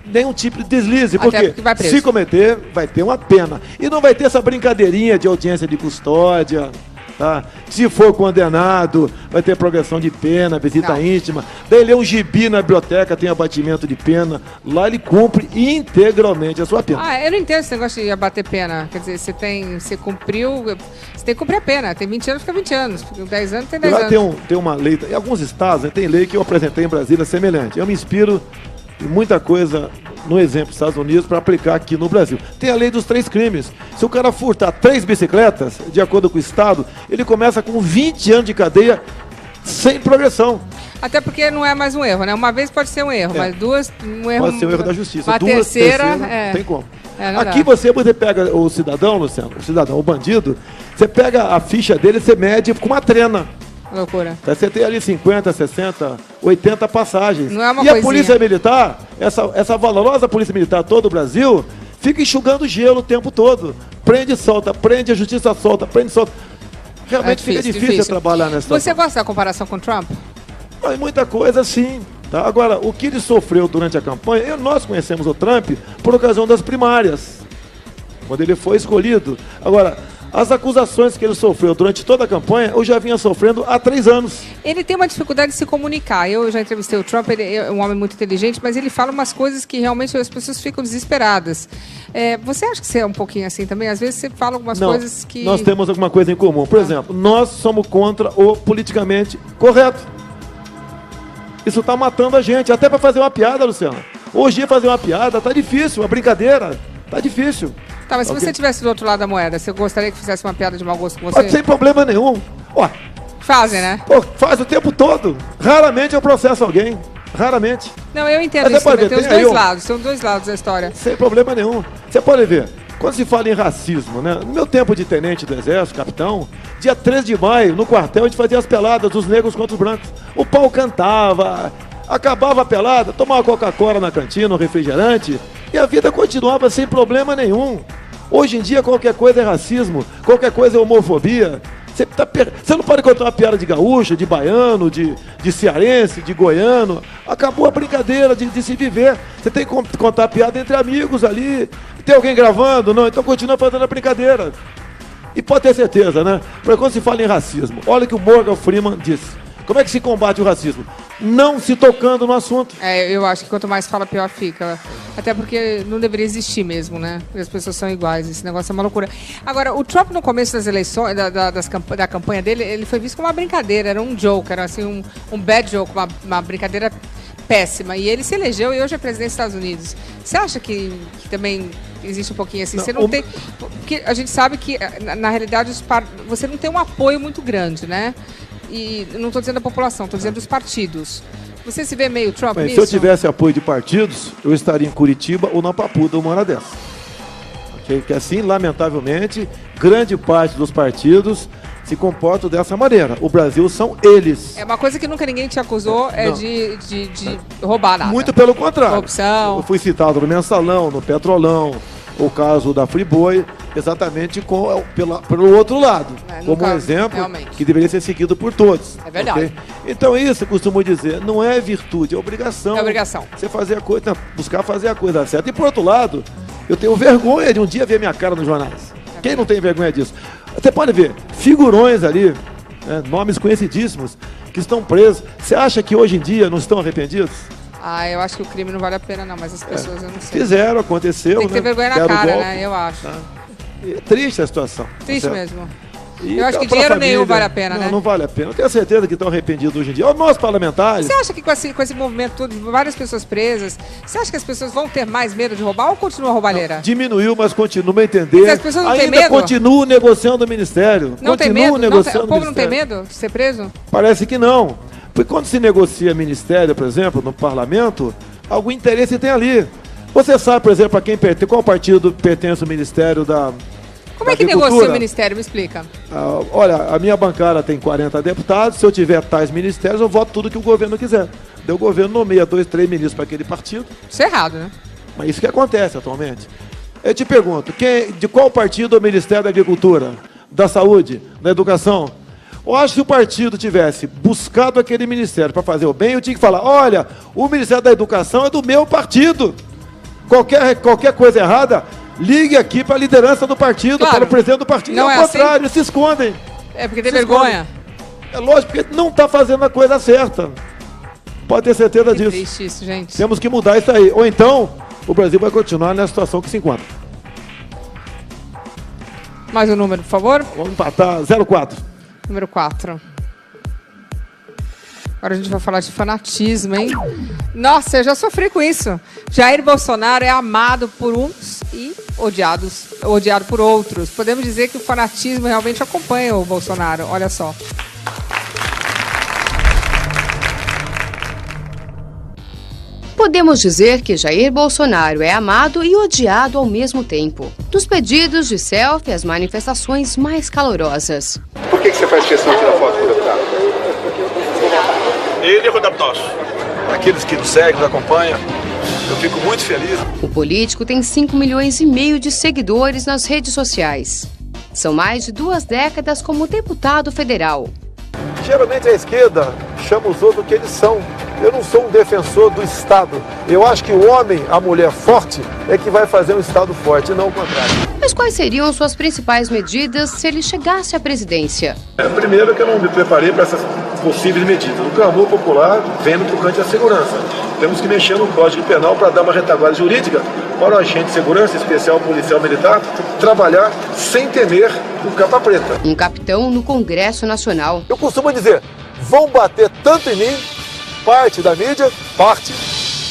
nenhum tipo de deslize, porque se cometer, vai ter uma pena. E não vai ter essa brincadeirinha de audiência de custódia. Tá? Se for condenado, vai ter progressão de pena, visita íntima. Daí ele é um gibi na biblioteca, tem abatimento de pena. Lá ele cumpre integralmente a sua pena. Eu não entendo esse negócio de abater pena. Quer dizer, você cumpriu, você tem que cumprir a pena. Tem 20 anos, fica 20 anos. 10 anos, tem 10 anos. Lá tem uma lei, em alguns estados, tem lei que eu apresentei em Brasília semelhante. Eu me inspiro em muita coisa no exemplo dos Estados Unidos para aplicar aqui no Brasil. Tem a lei dos 3 crimes. Se o cara furtar 3 bicicletas, de acordo com o Estado, ele começa com 20 anos de cadeia sem progressão. Até porque não é mais um erro, né? Uma vez pode ser um erro, mas duas, um erro... Pode ser um erro da justiça. Uma terceira, não tem como. Não aqui você pega o cidadão, Luciano, o bandido, você pega a ficha dele e você mede com uma trena. Loucura. Você tem ali 50, 60, 80 passagens. Não é uma e coisinha. A polícia militar, essa valorosa polícia militar todo o Brasil, fica enxugando gelo o tempo todo. Prende e solta, prende, a justiça solta, prende e solta. Realmente fica difícil trabalhar nessa situação. Você gosta da comparação com o Trump? Mas muita coisa sim. Tá? Agora, o que ele sofreu durante a campanha, nós conhecemos o Trump por ocasião das primárias, quando ele foi escolhido. Agora, as acusações que ele sofreu durante toda a campanha, eu já vinha sofrendo há 3 anos. Ele tem uma dificuldade de se comunicar. Eu já entrevistei o Trump, ele é um homem muito inteligente, mas ele fala umas coisas que realmente as pessoas ficam desesperadas. Você acha que você é um pouquinho assim também? Às vezes você fala algumas coisas que... Nós temos alguma coisa em comum. Por exemplo, nós somos contra o politicamente correto. Isso está matando a gente, até para fazer uma piada, Luciano. Hoje fazer uma piada tá difícil, uma brincadeira, tá difícil. Tá, mas se você estivesse do outro lado da moeda, você gostaria que fizesse uma piada de mau gosto com você? Pode sem problema nenhum. Ó, fazem, né? Faz o tempo todo. Raramente eu processo alguém. Raramente. Não, eu entendo isso também. Tem os dois lados, são dois lados da história. Sem problema nenhum. Você pode ver, quando se fala em racismo, né? No meu tempo de tenente do exército, capitão, dia 3 de maio, no quartel, a gente fazia as peladas dos negros contra os brancos. O pau cantava, acabava a pelada, tomava Coca-Cola na cantina, um refrigerante, e a vida continuava sem problema nenhum. Hoje em dia, qualquer coisa é racismo, qualquer coisa é homofobia. Você não pode contar uma piada de gaúcho, de baiano, de cearense, de goiano. Acabou a brincadeira de se viver. Você tem que contar piada entre amigos ali. Tem alguém gravando? Não, então continua fazendo a brincadeira. E pode ter certeza, né? Porque quando se fala em racismo, olha o que o Morgan Freeman disse. Como é que se combate o racismo? Não se tocando no assunto. Eu acho que quanto mais fala, pior fica. Até porque não deveria existir mesmo, né? Porque as pessoas são iguais, esse negócio é uma loucura. Agora, o Trump no começo das eleições, da campanha dele, ele foi visto como uma brincadeira, era um joke, era assim um bad joke, uma brincadeira péssima. E ele se elegeu e hoje é presidente dos Estados Unidos. Você acha que também existe um pouquinho assim? Você não tem... Porque a gente sabe que, na realidade, você não tem um apoio muito grande, né? E não estou dizendo da população, estou dizendo dos partidos. Você se vê meio Trump nisso? Se eu tivesse apoio de partidos, eu estaria em Curitiba ou na Papuda, uma hora dessa. Okay? Que assim, lamentavelmente, grande parte dos partidos se comportam dessa maneira. O Brasil são eles. É uma coisa que nunca ninguém te acusou de roubar nada. Muito pelo contrário. Corrupção. Eu fui citado no Mensalão, no Petrolão, o caso da Friboi, exatamente pelo outro lado, como um exemplo realmente que deveria ser seguido por todos. É verdade. Okay? Então isso eu costumo dizer, não é virtude, é obrigação. É obrigação. Você fazer a coisa, buscar fazer a coisa certa. E por outro lado, eu tenho vergonha de um dia ver minha cara nos jornais. Quem não tem vergonha disso? Você pode ver figurões ali, nomes conhecidíssimos, que estão presos. Você acha que hoje em dia não estão arrependidos? Eu acho que o crime não vale a pena não, mas as pessoas eu não sei. Fizeram, aconteceu. Tem que ter vergonha na cara, golpe, né? Eu acho. É triste a situação. Triste mesmo. E eu acho que dinheiro nenhum vale a pena, né? Não vale a pena. Eu tenho certeza que estão arrependidos hoje em dia. Nós parlamentares... Você acha que com esse movimento todo, várias pessoas presas, você acha que as pessoas vão ter mais medo de roubar ou continua a roubalheira? Diminuiu, mas continua a entender. Mas as pessoas não têm medo? Ainda continuam negociando o ministério. Não tem medo? O povo não tem medo de ser preso? Parece que não. Porque quando se negocia ministério, por exemplo, no parlamento, algum interesse tem ali. Você sabe, por exemplo, qual partido pertence ao Ministério da Como é que negocia o Ministério? Me explica. Olha, a minha bancada tem 40 deputados, se eu tiver tais ministérios, eu voto tudo que o governo quiser. Daí o governo nomeia 2, 3 ministros para aquele partido. Isso é errado, né? Mas isso que acontece atualmente. Eu te pergunto, de qual partido é o Ministério da Agricultura, da Saúde, da Educação? Eu acho que se o partido tivesse buscado aquele ministério para fazer o bem, eu tinha que falar, olha, o Ministério da Educação é do meu partido. Qualquer coisa errada, ligue aqui para a liderança do partido, para o presidente do partido. Não ao contrário, eles se escondem. É porque tem vergonha. É lógico, porque não está fazendo a coisa certa. Pode ter certeza disso. Triste isso, gente. Temos que mudar isso aí. Ou então, o Brasil vai continuar na situação que se encontra. Mais um número, por favor. Vamos empatar, 04. Número 4. Agora a gente vai falar de fanatismo, hein? Nossa, eu já sofri com isso. Jair Bolsonaro é amado por uns e odiado por outros. Podemos dizer que o fanatismo realmente acompanha o Bolsonaro. Olha só. Podemos dizer que Jair Bolsonaro é amado e odiado ao mesmo tempo. Dos pedidos de selfie às manifestações mais calorosas. Por que você faz questão de tirar foto com o deputado? Ele é o deputado. Aqueles que nos seguem, nos acompanham, eu fico muito feliz. O político tem 5,5 milhões de seguidores nas redes sociais. São mais de 2 décadas como deputado federal. Geralmente a esquerda chama os outros do que eles são. Eu não sou um defensor do Estado. Eu acho que o homem, a mulher forte, é que vai fazer um Estado forte, não o contrário. Mas quais seriam suas principais medidas se ele chegasse à presidência? Primeiro que eu não me preparei para essas possíveis medidas. O clamor popular vem no tocante à segurança. Temos que mexer no Código Penal para dar uma retaguarda jurídica para o agente de segurança, especial policial militar, trabalhar sem temer o capa preta. Um capitão no Congresso Nacional. Eu costumo dizer, vão bater tanto em mim, parte da mídia,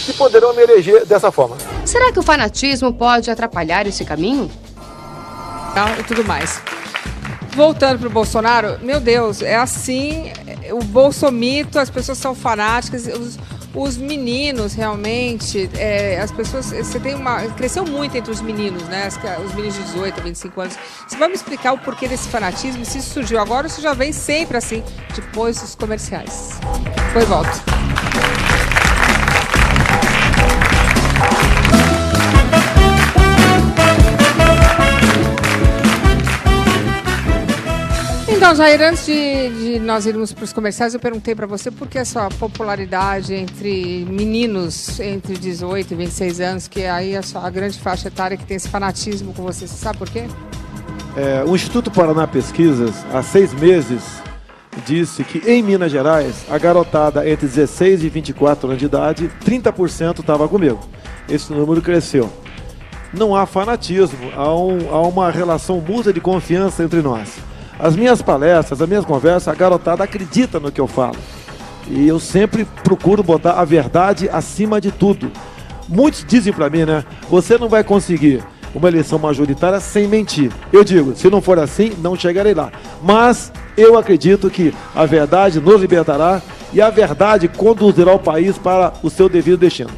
que poderão me eleger dessa forma. Será que o fanatismo pode atrapalhar esse caminho? E tudo mais. Voltando para o Bolsonaro, meu Deus, é assim, o bolsomito, as pessoas são fanáticas, os meninos realmente, as pessoas, cresceu muito entre os meninos, né, os meninos de 18 a 25 anos. Você vai me explicar o porquê desse fanatismo, se isso surgiu agora ou se já vem sempre assim, depois dos comerciais. Foi e volta. Então, Jair, antes de nós irmos para os comerciais, eu perguntei para você por que essa popularidade entre meninos entre 18 e 26 anos, que é aí a grande faixa etária que tem esse fanatismo com você. Você sabe por quê? O Instituto Paraná Pesquisas, há 6 meses, disse que em Minas Gerais, a garotada entre 16 e 24 anos de idade, 30% estava comigo. Esse número cresceu. Não há fanatismo, há uma relação mútua de confiança entre nós. As minhas palestras, as minhas conversas, a garotada acredita no que eu falo. E eu sempre procuro botar a verdade acima de tudo. Muitos dizem para mim, né? Você não vai conseguir uma eleição majoritária sem mentir. Eu digo, se não for assim, não chegarei lá. Mas eu acredito que a verdade nos libertará e a verdade conduzirá o país para o seu devido destino.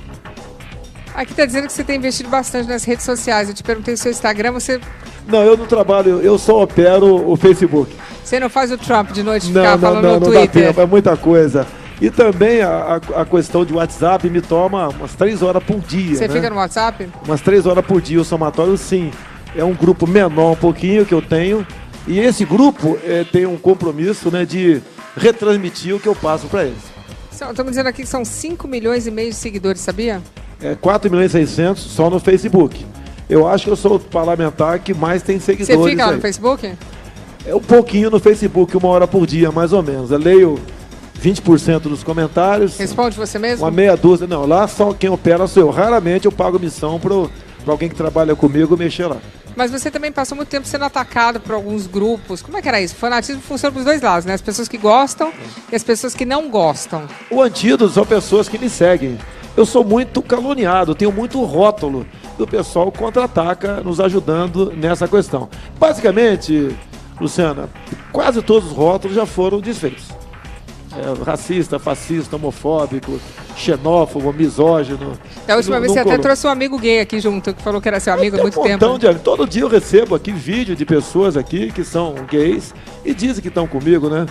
Aqui está dizendo que você tem investido bastante nas redes sociais. Eu te perguntei o seu Instagram, você... Não, eu não trabalho, eu só opero o Facebook. Você não faz o Trump de noite ficar falando no Twitter? Não dá tempo, é muita coisa. E também a questão de WhatsApp me toma umas 3 horas por dia. Você fica no WhatsApp? Umas 3 horas por dia, o somatório sim. É um grupo menor um pouquinho que eu tenho. E esse grupo tem um compromisso, né, de retransmitir o que eu passo para eles. Estamos dizendo aqui que são 5,5 milhões de seguidores, sabia? 4.600.000 só no Facebook. Eu acho que eu sou o parlamentar que mais tem seguidores. Você fica lá no Facebook? Um pouquinho no Facebook, 1 hora por dia, mais ou menos. Eu leio 20% dos comentários. Responde você mesmo? Uma meia dúzia. Não, lá só quem opera sou eu. Raramente eu pago missão para alguém que trabalha comigo mexer lá. Mas você também passou muito tempo sendo atacado por alguns grupos. Como é que era isso? O fanatismo funciona para os dois lados, né? As pessoas que gostam e as pessoas que não gostam. O antídoto são pessoas que me seguem. Eu sou muito caluniado, tenho muito rótulo do pessoal contra-ataca nos ajudando nessa questão. Basicamente, Luciana, quase todos os rótulos já foram desfeitos. Racista, fascista, homofóbico, xenófobo, misógino. Da última vez você até trouxe um amigo gay aqui junto, que falou que era seu amigo há muito tempo. Todo dia eu recebo aqui vídeo de pessoas aqui que são gays e dizem que estão comigo, né?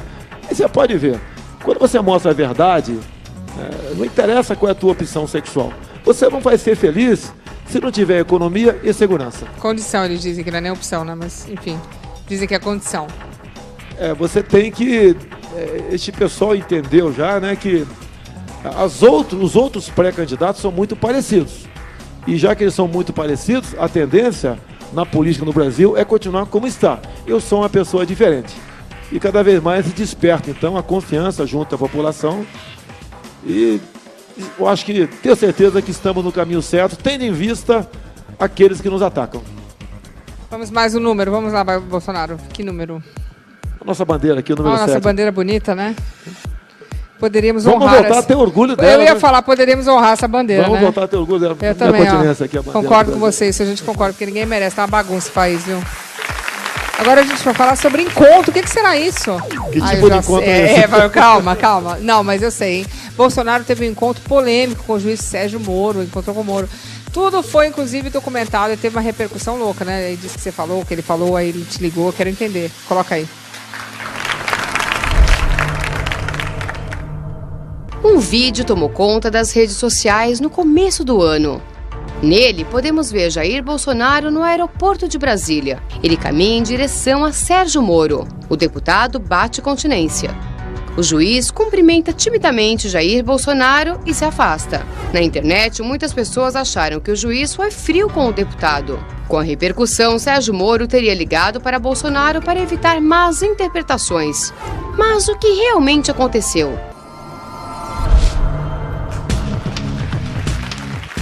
E você pode ver, quando você mostra a verdade, não interessa qual é a tua opção sexual. Você não vai ser feliz se não tiver economia e segurança. Condição, eles dizem que não é nem opção, né? Mas, enfim, dizem que é condição. Você tem que... Este pessoal entendeu já, né, que os outros pré-candidatos são muito parecidos. E já que eles são muito parecidos, a tendência na política no Brasil é continuar como está. Eu sou uma pessoa diferente. E cada vez mais se desperta, então, a confiança junto à população. E eu acho que, tenho certeza que estamos no caminho certo, tendo em vista aqueles que nos atacam. Vamos mais um número, vamos lá, Bolsonaro. Que número? A nossa bandeira aqui, o número 7. Nossa bandeira bonita, né? Poderíamos honrar... Vamos voltar a ter orgulho dela. Eu ia falar, poderíamos honrar essa bandeira, Vamos voltar a ter orgulho dela. Eu também, aqui, a concordo com você, isso a gente concorda, porque ninguém merece, tá uma bagunça esse país, viu? Agora a gente vai falar sobre encontro. O que será isso? Que tipo de encontro é esse? Calma. Não, mas eu sei, hein? Bolsonaro teve um encontro polêmico com o juiz Sérgio Moro, encontrou com o Moro. Tudo foi, inclusive, documentado e teve uma repercussão louca, né? Ele disse que você falou, que ele falou, aí ele te ligou, quero entender. Coloca aí. Um vídeo tomou conta das redes sociais no começo do ano. Nele, podemos ver Jair Bolsonaro no aeroporto de Brasília. Ele caminha em direção a Sérgio Moro. O deputado bate continência. O juiz cumprimenta timidamente Jair Bolsonaro e se afasta. Na internet, muitas pessoas acharam que o juiz foi frio com o deputado. Com a repercussão, Sérgio Moro teria ligado para Bolsonaro para evitar más interpretações. Mas o que realmente aconteceu?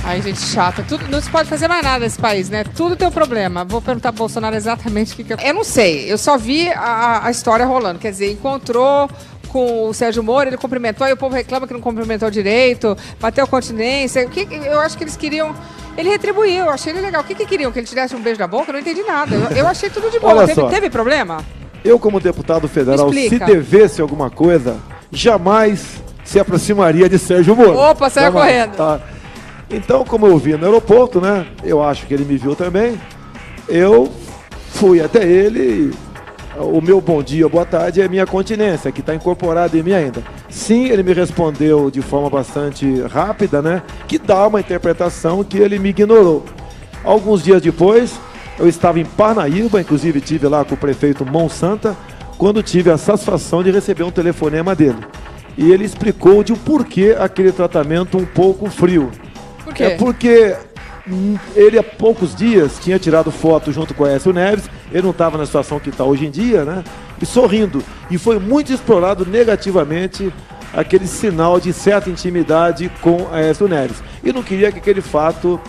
Ai, gente chata. Tudo, não se pode fazer mais nada nesse país, né? Tudo tem um problema. Vou perguntar pro Bolsonaro exatamente o que eu não sei. Eu só vi a história rolando. Quer dizer, encontrou com o Sérgio Moro, ele cumprimentou, aí o povo reclama que não cumprimentou direito, bateu continência. Eu acho que eles queriam... Ele retribuiu, eu achei ele legal. O que queriam? Que ele tirasse um beijo da boca? Eu não entendi nada. Eu achei tudo de boa. Teve problema? Eu, como deputado federal, se devesse alguma coisa, jamais se aproximaria de Sérgio Moro. Opa, saiu correndo. Tá. Então, como eu vi no aeroporto, né? Eu acho que ele me viu também. Eu fui até ele. O meu bom dia, boa tarde é minha continência, que está incorporada em mim ainda. Sim, ele me respondeu de forma bastante rápida, né? Que dá uma interpretação que ele me ignorou. Alguns dias depois, eu estava em Parnaíba, inclusive tive lá com o prefeito Monsanta, quando tive a satisfação de receber um telefonema dele. E ele explicou de o porquê aquele tratamento um pouco frio. Por quê? É porque ele há poucos dias tinha tirado foto junto com o Aécio Neves, ele não estava na situação que está hoje em dia, né? E sorrindo. E foi muito explorado negativamente aquele sinal de certa intimidade com Aécio Neves. E não queria que aquele fato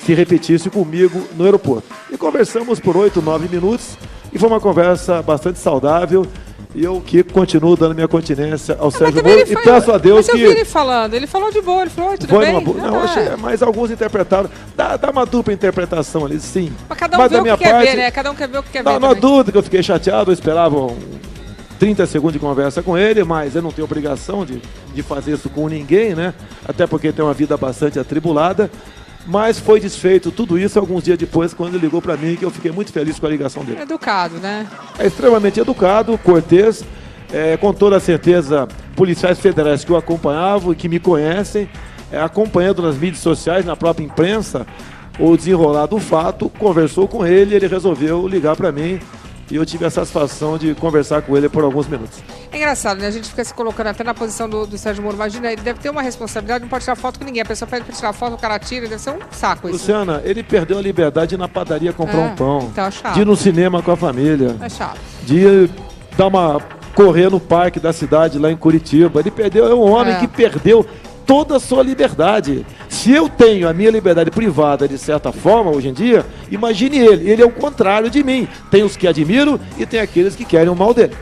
se repetisse comigo no aeroporto. E conversamos por 8, 9 minutos e foi uma conversa bastante saudável. E eu que continuo dando minha continência ao Sérgio Moro e peço a Deus que... Mas eu vi ele falando, ele falou de boa, ele falou, tudo bem? Não, achei, mas alguns interpretaram, dá uma dupla interpretação ali, sim. Mas cada um vê o que quer ver, né? Cada um quer ver o que quer ver. Não há dúvida que eu fiquei chateado, eu esperava 30 segundos de conversa com ele, mas eu não tenho obrigação de fazer isso com ninguém, né? Até porque tem uma vida bastante atribulada. Mas foi desfeito tudo isso alguns dias depois, quando ele ligou para mim, que eu fiquei muito feliz com a ligação dele. Educado, né? É extremamente educado, cortês, com toda certeza, policiais federais que o acompanhavam e que me conhecem, acompanhando nas mídias sociais, na própria imprensa, o desenrolar do fato, conversou com ele, ele resolveu ligar para mim e eu tive a satisfação de conversar com ele por alguns minutos. É engraçado, né? A gente fica se colocando até na posição do Sérgio Moro. Imagina, ele deve ter uma responsabilidade, não pode tirar foto com ninguém. A pessoa pede pra tirar foto, o cara tira, deve ser um saco isso. Luciana, ele perdeu a liberdade de ir na padaria comprar um pão. Então é chato. De ir no cinema com a família. É chato. De correr no parque da cidade lá em Curitiba. Ele perdeu, é um homem que perdeu toda a sua liberdade. Se eu tenho a minha liberdade privada de certa forma hoje em dia, imagine ele. Ele é o contrário de mim. Tem os que admiro e tem aqueles que querem o mal dele.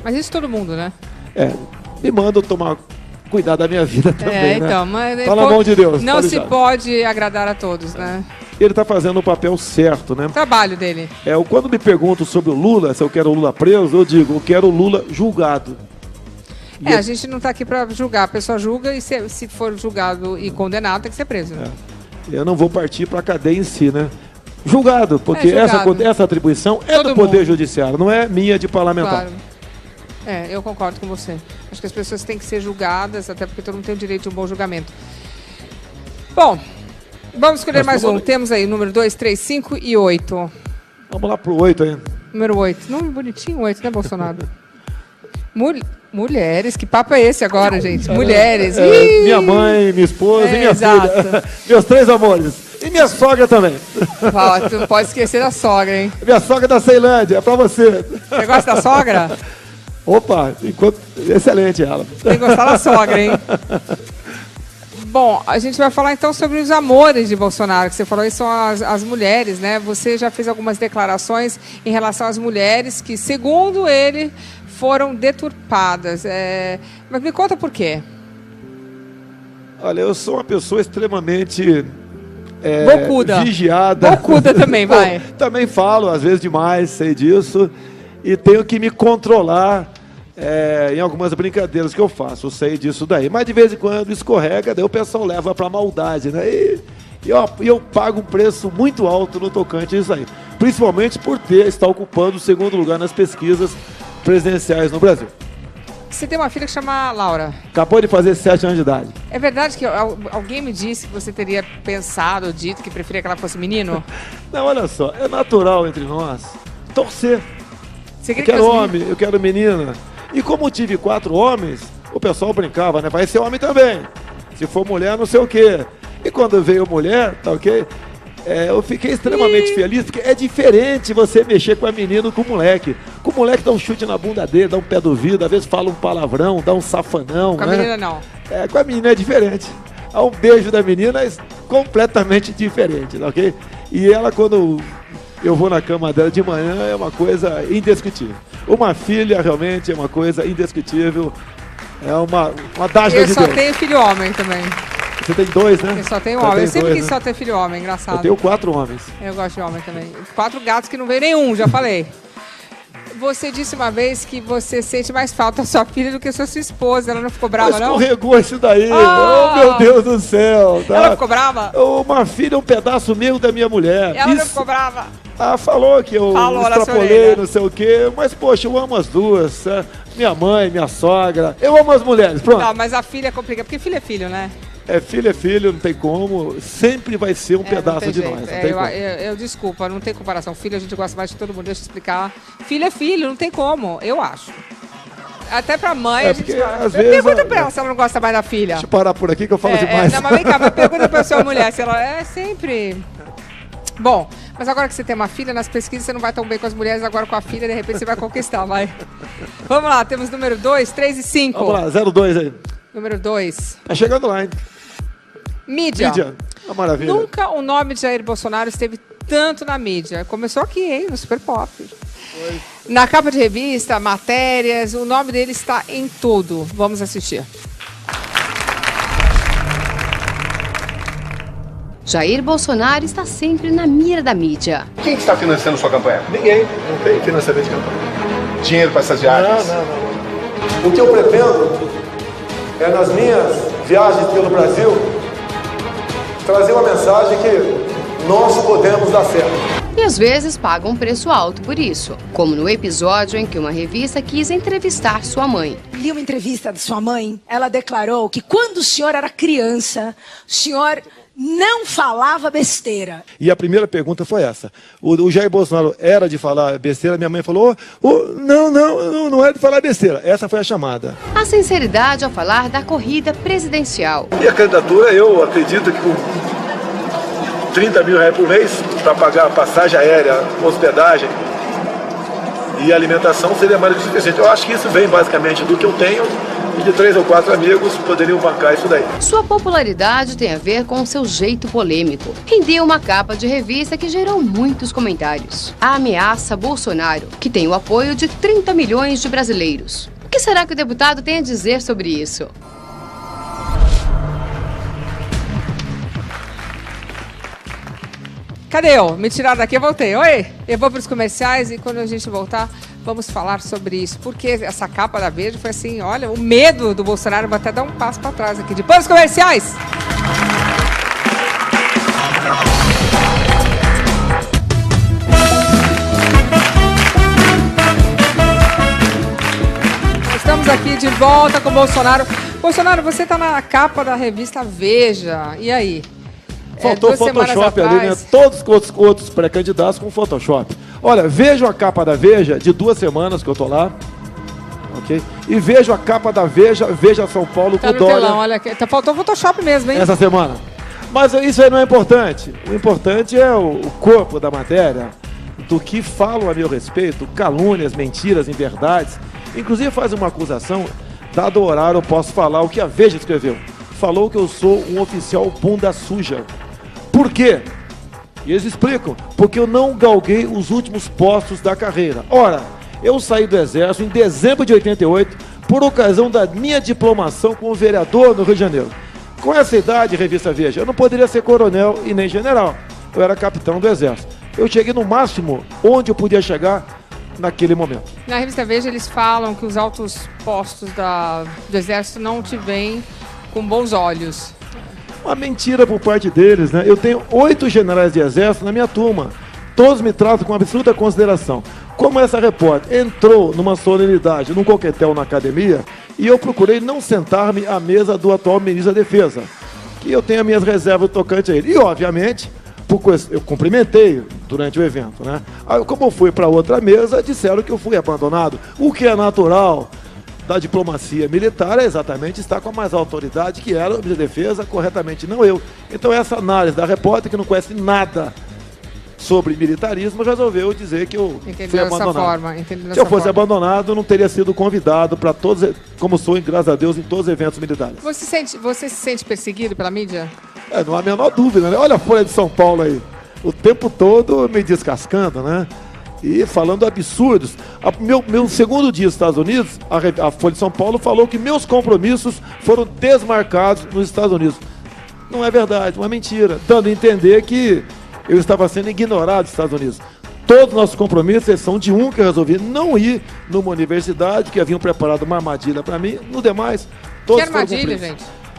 Mas isso todo mundo, né? Me manda eu tomar cuidado da minha vida também, né? Então, mas tá na mão de Deus. Não se pode agradar a todos, né? Ele está fazendo o papel certo, né? O trabalho dele. Quando me perguntam sobre o Lula, se eu quero o Lula preso, eu digo, eu quero o Lula julgado. A gente não está aqui para julgar. A pessoa julga e se for julgado e condenado, tem que ser preso. Né? Eu não vou partir para a cadeia em si, né? Julgado, porque essa atribuição é do Poder Judiciário, não é minha de parlamentar. Claro. Eu concordo com você. Acho que as pessoas têm que ser julgadas, até porque todo mundo tem o direito de um bom julgamento. Bom, vamos escolher mais um. Temos aí número 2, 3, 5 e 8. Vamos lá pro 8 aí. Número 8. Nome bonitinho, 8, né, Bolsonaro? Mulheres, que papo é esse agora, gente? Mulheres. Minha mãe, minha esposa e minha filha. Meus 3 amores. E minha sogra também. Tu não pode esquecer da sogra, hein? Minha sogra da Ceilândia, é pra você. Você gosta da sogra? Opa, excelente ela. Tem que gostar da sogra, hein? Bom, a gente vai falar então sobre os amores de Bolsonaro, que você falou, são as mulheres, né? Você já fez algumas declarações em relação às mulheres que, segundo ele, foram deturpadas. Mas me conta por quê. Olha, eu sou uma pessoa extremamente bocuda. Vigiada. Bocuda também, vai. Também falo, às vezes demais, sei disso. E tenho que me controlar em algumas brincadeiras que eu faço, eu sei disso daí. Mas de vez em quando escorrega, daí o pessoal leva pra maldade, né? E eu pago um preço muito alto no tocante a isso aí. Principalmente por estar ocupando o segundo lugar nas pesquisas presidenciais no Brasil. Você tem uma filha que chama Laura. Acabou de fazer 7 anos de idade. É verdade que alguém me disse que você teria pensado ou dito que preferia que ela fosse menino? Não, olha só, é natural entre nós torcer. Você eu quero homem, eu quero menina. E como eu tive 4 homens, o pessoal brincava, né? Vai ser homem também. Se for mulher, não sei o quê. E quando veio mulher, tá ok? Eu fiquei extremamente feliz, porque é diferente você mexer com a menina com o moleque. Com o moleque dá um chute na bunda dele, dá um pé do ouvido, às vezes fala um palavrão, dá um safanão. Com a menina não. Com a menina é diferente. Um beijo da menina é completamente diferente, tá ok? E ela, quando eu vou na cama dela de manhã, é uma coisa indescritível. Uma filha realmente é uma coisa indescritível. É uma dádiva de Deus. Eu só tenho filho homem também. Você tem 2, né? Eu só tenho homem. Eu sempre quis só ter filho homem, engraçado. Eu tenho 4 homens. Eu gosto de homem também. 4 gatos que não veio nenhum, já falei. Você disse uma vez que você sente mais falta da sua filha do que da sua esposa. Ela não ficou brava, não? Escorregou isso daí. Oh, meu Deus do céu. Tá? Ela ficou brava? Uma filha é um pedaço meu da minha mulher. Ela não ficou brava? Falou que eu extrapolei, não sei o quê. Mas, poxa, eu amo as duas. Minha mãe, minha sogra. Eu amo as mulheres, pronto. Não, mas a filha é complicada, porque filho é filho, né? Filho, não tem como. Sempre vai ser um pedaço de nós. Eu desculpa, não tem comparação. Filho a gente gosta mais de todo mundo, deixa eu explicar. Filho é filho, não tem como, eu acho. Até pra mãe, a gente fala. Pergunta pra ela se ela não gosta mais da filha. Deixa eu parar por aqui que eu falo demais. Não, mas vem cá, pergunta pra sua mulher se ela é sempre... Bom, mas agora que você tem uma filha, nas pesquisas você não vai tão bem com as mulheres, agora com a filha, de repente você vai conquistar, vai. Vamos lá, temos número 2, 3 e 5. Vamos lá, 02 aí. Número 2. Tá chegando lá, hein? Mídia. Uma maravilha. Nunca o nome de Jair Bolsonaro esteve tanto na mídia. Começou aqui, hein, no Super Pop. Foi. Na capa de revista, matérias, o nome dele está em tudo. Vamos assistir. Jair Bolsonaro está sempre na mira da mídia. Quem está financiando sua campanha? Ninguém. Não tem financiamento de campanha. Dinheiro para essas viagens? Não. O que eu pretendo é, nas minhas viagens pelo Brasil, trazer uma mensagem que nós podemos dar certo. E às vezes paga um preço alto por isso, como no episódio em que uma revista quis entrevistar sua mãe. Li uma entrevista da sua mãe, ela declarou que quando o senhor era criança, o senhor não falava besteira. E a primeira pergunta foi essa. O Jair Bolsonaro era de falar besteira? Minha mãe falou, não é de falar besteira. Essa foi a chamada. A sinceridade ao falar da corrida presidencial. E a candidatura, eu acredito que com 30 mil reais por mês, para pagar passagem aérea, hospedagem e alimentação, seria mais do que suficiente. Eu acho que isso vem basicamente do que eu tenho, e de 3 ou 4 amigos poderiam bancar isso daí. Sua popularidade tem a ver com seu jeito polêmico. Rendeu uma capa de revista que gerou muitos comentários. A ameaça Bolsonaro, que tem o apoio de 30 milhões de brasileiros. O que será que o deputado tem a dizer sobre isso? Cadê eu? Me tiraram daqui, eu voltei. Oi! Eu vou para os comerciais e quando a gente voltar, vamos falar sobre isso. Porque essa capa da Veja foi assim, olha, o medo do Bolsonaro, vou até dar um passo para trás aqui. Depois dos comerciais! Estamos aqui de volta com o Bolsonaro. Bolsonaro, você está na capa da revista Veja. E aí? Faltou Photoshop ali, né? Todos os outros pré-candidatos com Photoshop. Olha, vejo a capa da Veja de 2 semanas que eu tô lá. Ok? E vejo a capa da Veja São Paulo com o Dória. Telão, olha aqui. Faltou Photoshop mesmo, hein? Essa semana. Mas isso aí não é importante. O importante é o corpo da matéria, do que falam a meu respeito, calúnias, mentiras, inverdades. Inclusive faz uma acusação, dado o horário eu posso falar o que a Veja escreveu. Falou que eu sou um oficial bunda suja. Por quê? E eles explicam. Porque eu não galguei os últimos postos da carreira. Ora, eu saí do Exército em dezembro de 88 por ocasião da minha diplomação como vereador no Rio de Janeiro. Com essa idade, revista Veja, eu não poderia ser coronel e nem general. Eu era capitão do Exército. Eu cheguei no máximo onde eu podia chegar naquele momento. Na revista Veja, eles falam que os altos postos do Exército não te veem com bons olhos. Uma mentira por parte deles, né? Eu tenho 8 generais de Exército na minha turma. Todos me tratam com absoluta consideração. Como essa repórter entrou numa solenidade, num coquetel na academia, e eu procurei não sentar-me à mesa do atual ministro da Defesa, que eu tenho as minhas reservas tocante a ele. E, obviamente, eu cumprimentei durante o evento, né? Aí, como eu fui para outra mesa, disseram que eu fui abandonado. O que é natural da diplomacia militar é exatamente estar com a mais autoridade, que era o ministro da Defesa, corretamente, não eu. Então, essa análise da repórter, que não conhece nada sobre militarismo, resolveu dizer que eu fui abandonado. Se eu fosse abandonado, eu não teria sido convidado para todos, como sou, graças a Deus, em todos os eventos militares. Você se sente perseguido pela mídia? Não há a menor dúvida, né? Olha a Folha de São Paulo aí, o tempo todo me descascando, né? E falando absurdos. Meu segundo dia nos Estados Unidos, a Folha de São Paulo falou que meus compromissos foram desmarcados nos Estados Unidos. Não é verdade, uma mentira, dando a entender que eu estava sendo ignorado nos Estados Unidos. Todos os nossos compromissos, exceção de um que eu resolvi não ir numa universidade, que haviam preparado uma armadilha para mim. No demais, todos foram cumpridos. Que armadilha,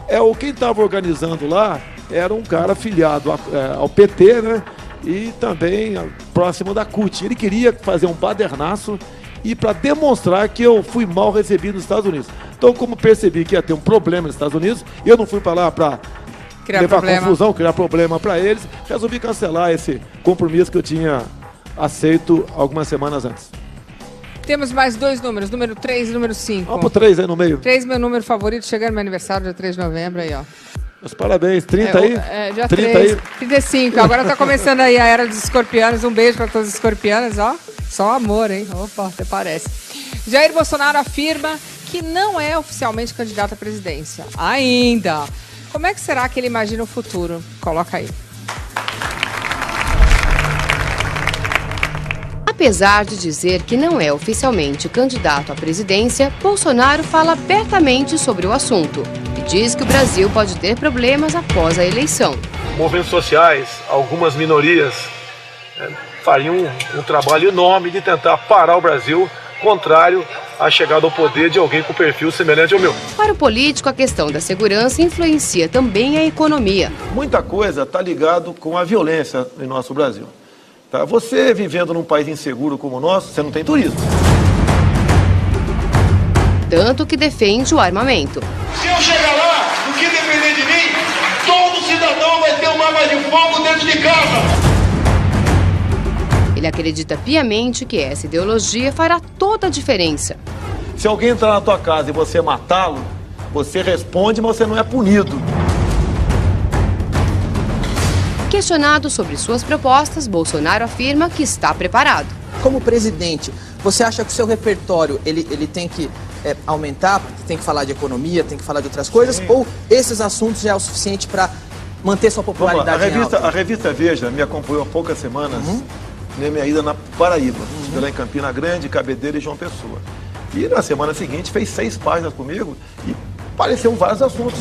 gente? Quem estava organizando lá era um cara filiado ao PT, né? E também próximo da CUT. Ele queria fazer um badernaço e para demonstrar que eu fui mal recebido nos Estados Unidos. Então, como percebi que ia ter um problema nos Estados Unidos, eu não fui para lá para levar confusão, criar problema para eles, resolvi cancelar esse compromisso que eu tinha aceito algumas semanas antes. Temos mais 2 números, número 3 e número 5. Vamos pro 3 aí no meio. 3, meu número favorito, chegando no meu aniversário, dia 3 de novembro, aí ó. Meus parabéns, 30 aí? Já 30 3, aí. 35, agora tá começando aí a era dos escorpianos, um beijo para todos os escorpianos, ó. Só amor, hein? Opa, até parece. Jair Bolsonaro afirma que não é oficialmente candidato à presidência. Ainda. Como é que será que ele imagina o futuro? Coloca aí. Apesar de dizer que não é oficialmente candidato à presidência, Bolsonaro fala abertamente sobre o assunto e diz que o Brasil pode ter problemas após a eleição. Movimentos sociais, algumas minorias, fariam um trabalho enorme de tentar parar o Brasil, contrário à chegada ao poder de alguém com perfil semelhante ao meu. Para o político, a questão da segurança influencia também a economia. Muita coisa está ligado com a violência no nosso Brasil. Tá? Você vivendo num país inseguro como o nosso, você não tem turismo. Tanto que defende o armamento. Se eu chegar lá, o que depender de mim, todo cidadão vai ter uma arma de fogo dentro de casa. Ele acredita piamente que essa ideologia fará toda a diferença. Se alguém entrar na tua casa e você matá-lo, você responde, mas você não é punido. Questionado sobre suas propostas, Bolsonaro afirma que está preparado. Como presidente, você acha que o seu repertório ele tem que aumentar, porque tem que falar de economia, tem que falar de outras coisas, Sim. Ou esses assuntos já é o suficiente para manter sua popularidade em alta? A revista Veja me acompanhou há poucas semanas. Na minha ida na Paraíba, estive lá em Campina Grande, Cabedelo e João Pessoa. E na semana seguinte fez 6 páginas comigo e apareceram vários assuntos.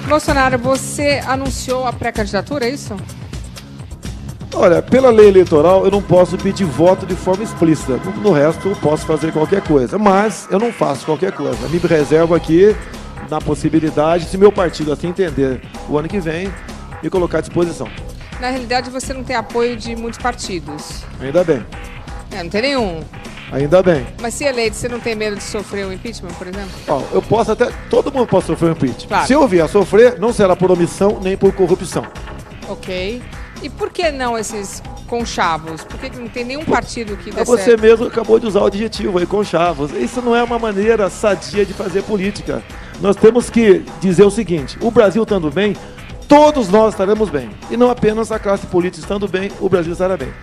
Bolsonaro, você anunciou a pré-candidatura, é isso? Olha, pela lei eleitoral eu não posso pedir voto de forma explícita. No resto eu posso fazer qualquer coisa, mas eu não faço qualquer coisa. Me reservo aqui na possibilidade, se meu partido assim entender o ano que vem, me colocar à disposição. Na realidade você não tem apoio de muitos partidos. Ainda bem. Não tem nenhum. Ainda bem. Mas se eleito, você não tem medo de sofrer um impeachment, por exemplo? Eu posso até... Todo mundo pode sofrer um impeachment. Claro. Se eu vier a sofrer, não será por omissão nem por corrupção. Ok. E por que não esses conchavos? Por que não tem nenhum partido que dê Você certo? mesmo acabou de usar o adjetivo aí, conchavos. Isso não é uma maneira sadia de fazer política. Nós temos que dizer o seguinte, o Brasil estando bem, todos nós estaremos bem. E não apenas a classe política estando bem, o Brasil estará bem.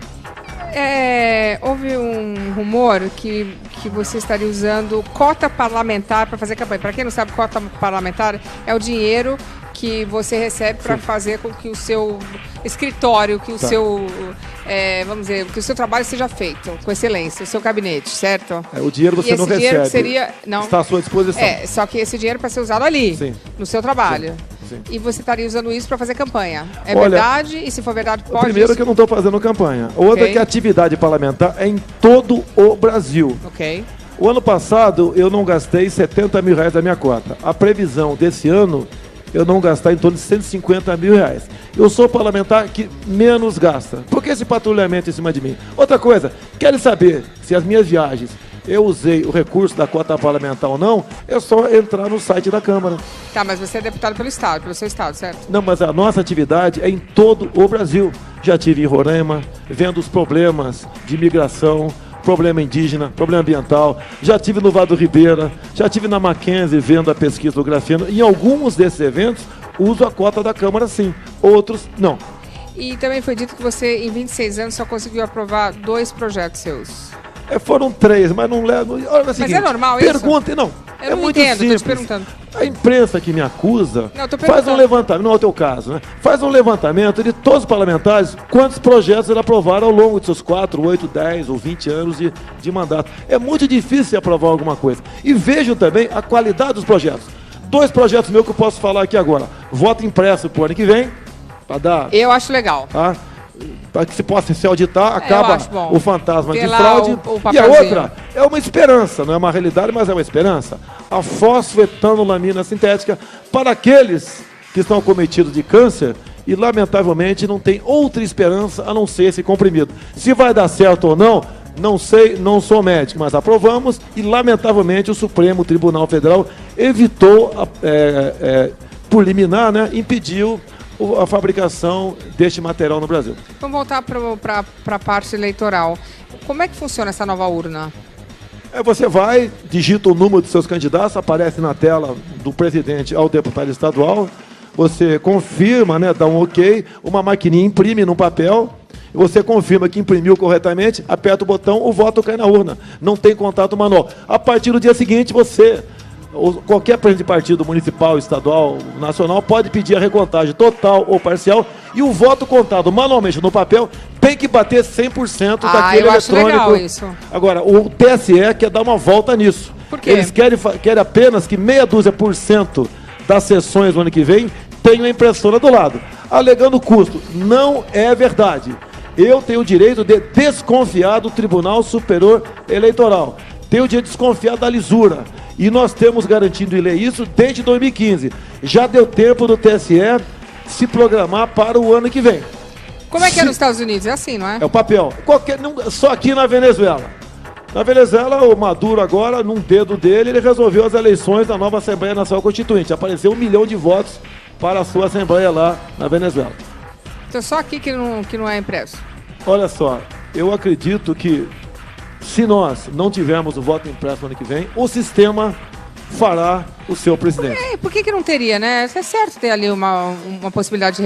Houve um rumor que que você estaria usando cota parlamentar para fazer campanha. Para quem não sabe, cota parlamentar é o dinheiro que você recebe para fazer com que o seu escritório, que o seu, vamos dizer, que o seu trabalho seja feito com excelência, o seu gabinete, certo? O dinheiro você não recebe. Dinheiro seria, não, está à sua disposição. Só que esse dinheiro para ser usado ali, no seu trabalho. Sim. E você estaria usando isso para fazer campanha. Olha, verdade? E se for verdade, pode? Primeiro que eu não estou fazendo campanha. Outra que a atividade parlamentar é em todo o Brasil. Ok. O ano passado eu não gastei R$70 mil da minha cota. A previsão desse ano eu não gastar em torno de R$150 mil. Eu sou o parlamentar que menos gasta. Por que esse patrulhamento em cima de mim? Outra coisa, querem saber se as minhas viagens eu usei o recurso da cota parlamentar ou não, é só entrar no site da Câmara. Tá, mas você é deputado pelo Estado, pelo seu Estado, certo? Não, mas a nossa atividade é em todo o Brasil. Já estive em Roraima, vendo os problemas de imigração, problema indígena, problema ambiental. Já estive no Vado Ribeira, já estive na Mackenzie vendo a pesquisa do grafeno. Em alguns desses eventos, uso a cota da Câmara sim, outros não. E também foi dito que você, em 26 anos, só conseguiu aprovar 2 projetos seus. Foram 3, mas não levo. Olha, mas é normal isso? Pergunta, não. Eu não muito entendo, simples. Tô te perguntando. A imprensa que me acusa faz um levantamento, não é o teu caso, né? Faz um levantamento de todos os parlamentares, quantos projetos eles aprovaram ao longo de seus 4, 8, 10 ou 20 anos de mandato. É muito difícil aprovar alguma coisa. E vejam também a qualidade dos projetos. 2 projetos meus que eu posso falar aqui agora. Voto impresso pro ano que vem, para dar... Eu acho legal. Tá? Para que se possa se auditar, acaba o fantasma de fraude. O e a outra é uma esperança, não é uma realidade, mas é uma esperança. A fosfetanolamina sintética para aqueles que estão cometidos de câncer e, lamentavelmente, não tem outra esperança a não ser esse comprimido. Se vai dar certo ou não, não sei, não sou médico, mas aprovamos e, lamentavelmente, o Supremo Tribunal Federal evitou, por liminar, né, impediu a fabricação deste material no Brasil. Vamos voltar para a parte eleitoral. Como é que funciona essa nova urna? Você vai, digita o número dos seus candidatos, aparece na tela do presidente ao deputado estadual, você confirma, né, dá um ok, uma maquininha imprime num papel, você confirma que imprimiu corretamente, aperta o botão, o voto cai na urna. Não tem contato manual. A partir do dia seguinte, qualquer presidente de partido municipal, estadual, nacional, pode pedir a recontagem total ou parcial e o voto contado manualmente no papel tem que bater 100% daquele eu acho eletrônico. Legal isso. Agora, o TSE quer dar uma volta nisso. Por quê? Eles querem apenas que 0,5% das sessões do ano que vem tenham a impressora do lado, alegando custo. Não é verdade. Eu tenho o direito de desconfiar do Tribunal Superior Eleitoral. Tenho o direito de desconfiar da lisura. E nós temos garantido em lei isso desde 2015. Já deu tempo do TSE se programar para o ano que vem. Como é que é nos Estados Unidos? É assim, não é? É o papel. Só aqui na Venezuela. Na Venezuela, o Maduro agora, num dedo dele, ele resolveu as eleições da nova Assembleia Nacional Constituinte. Apareceu 1 milhão de votos para a sua Assembleia lá na Venezuela. Então só aqui que não é impresso? Olha só, eu acredito que se nós não tivermos o voto impresso no ano que vem, o sistema fará o seu presidente. Por que não teria, né? É certo ter ali uma possibilidade de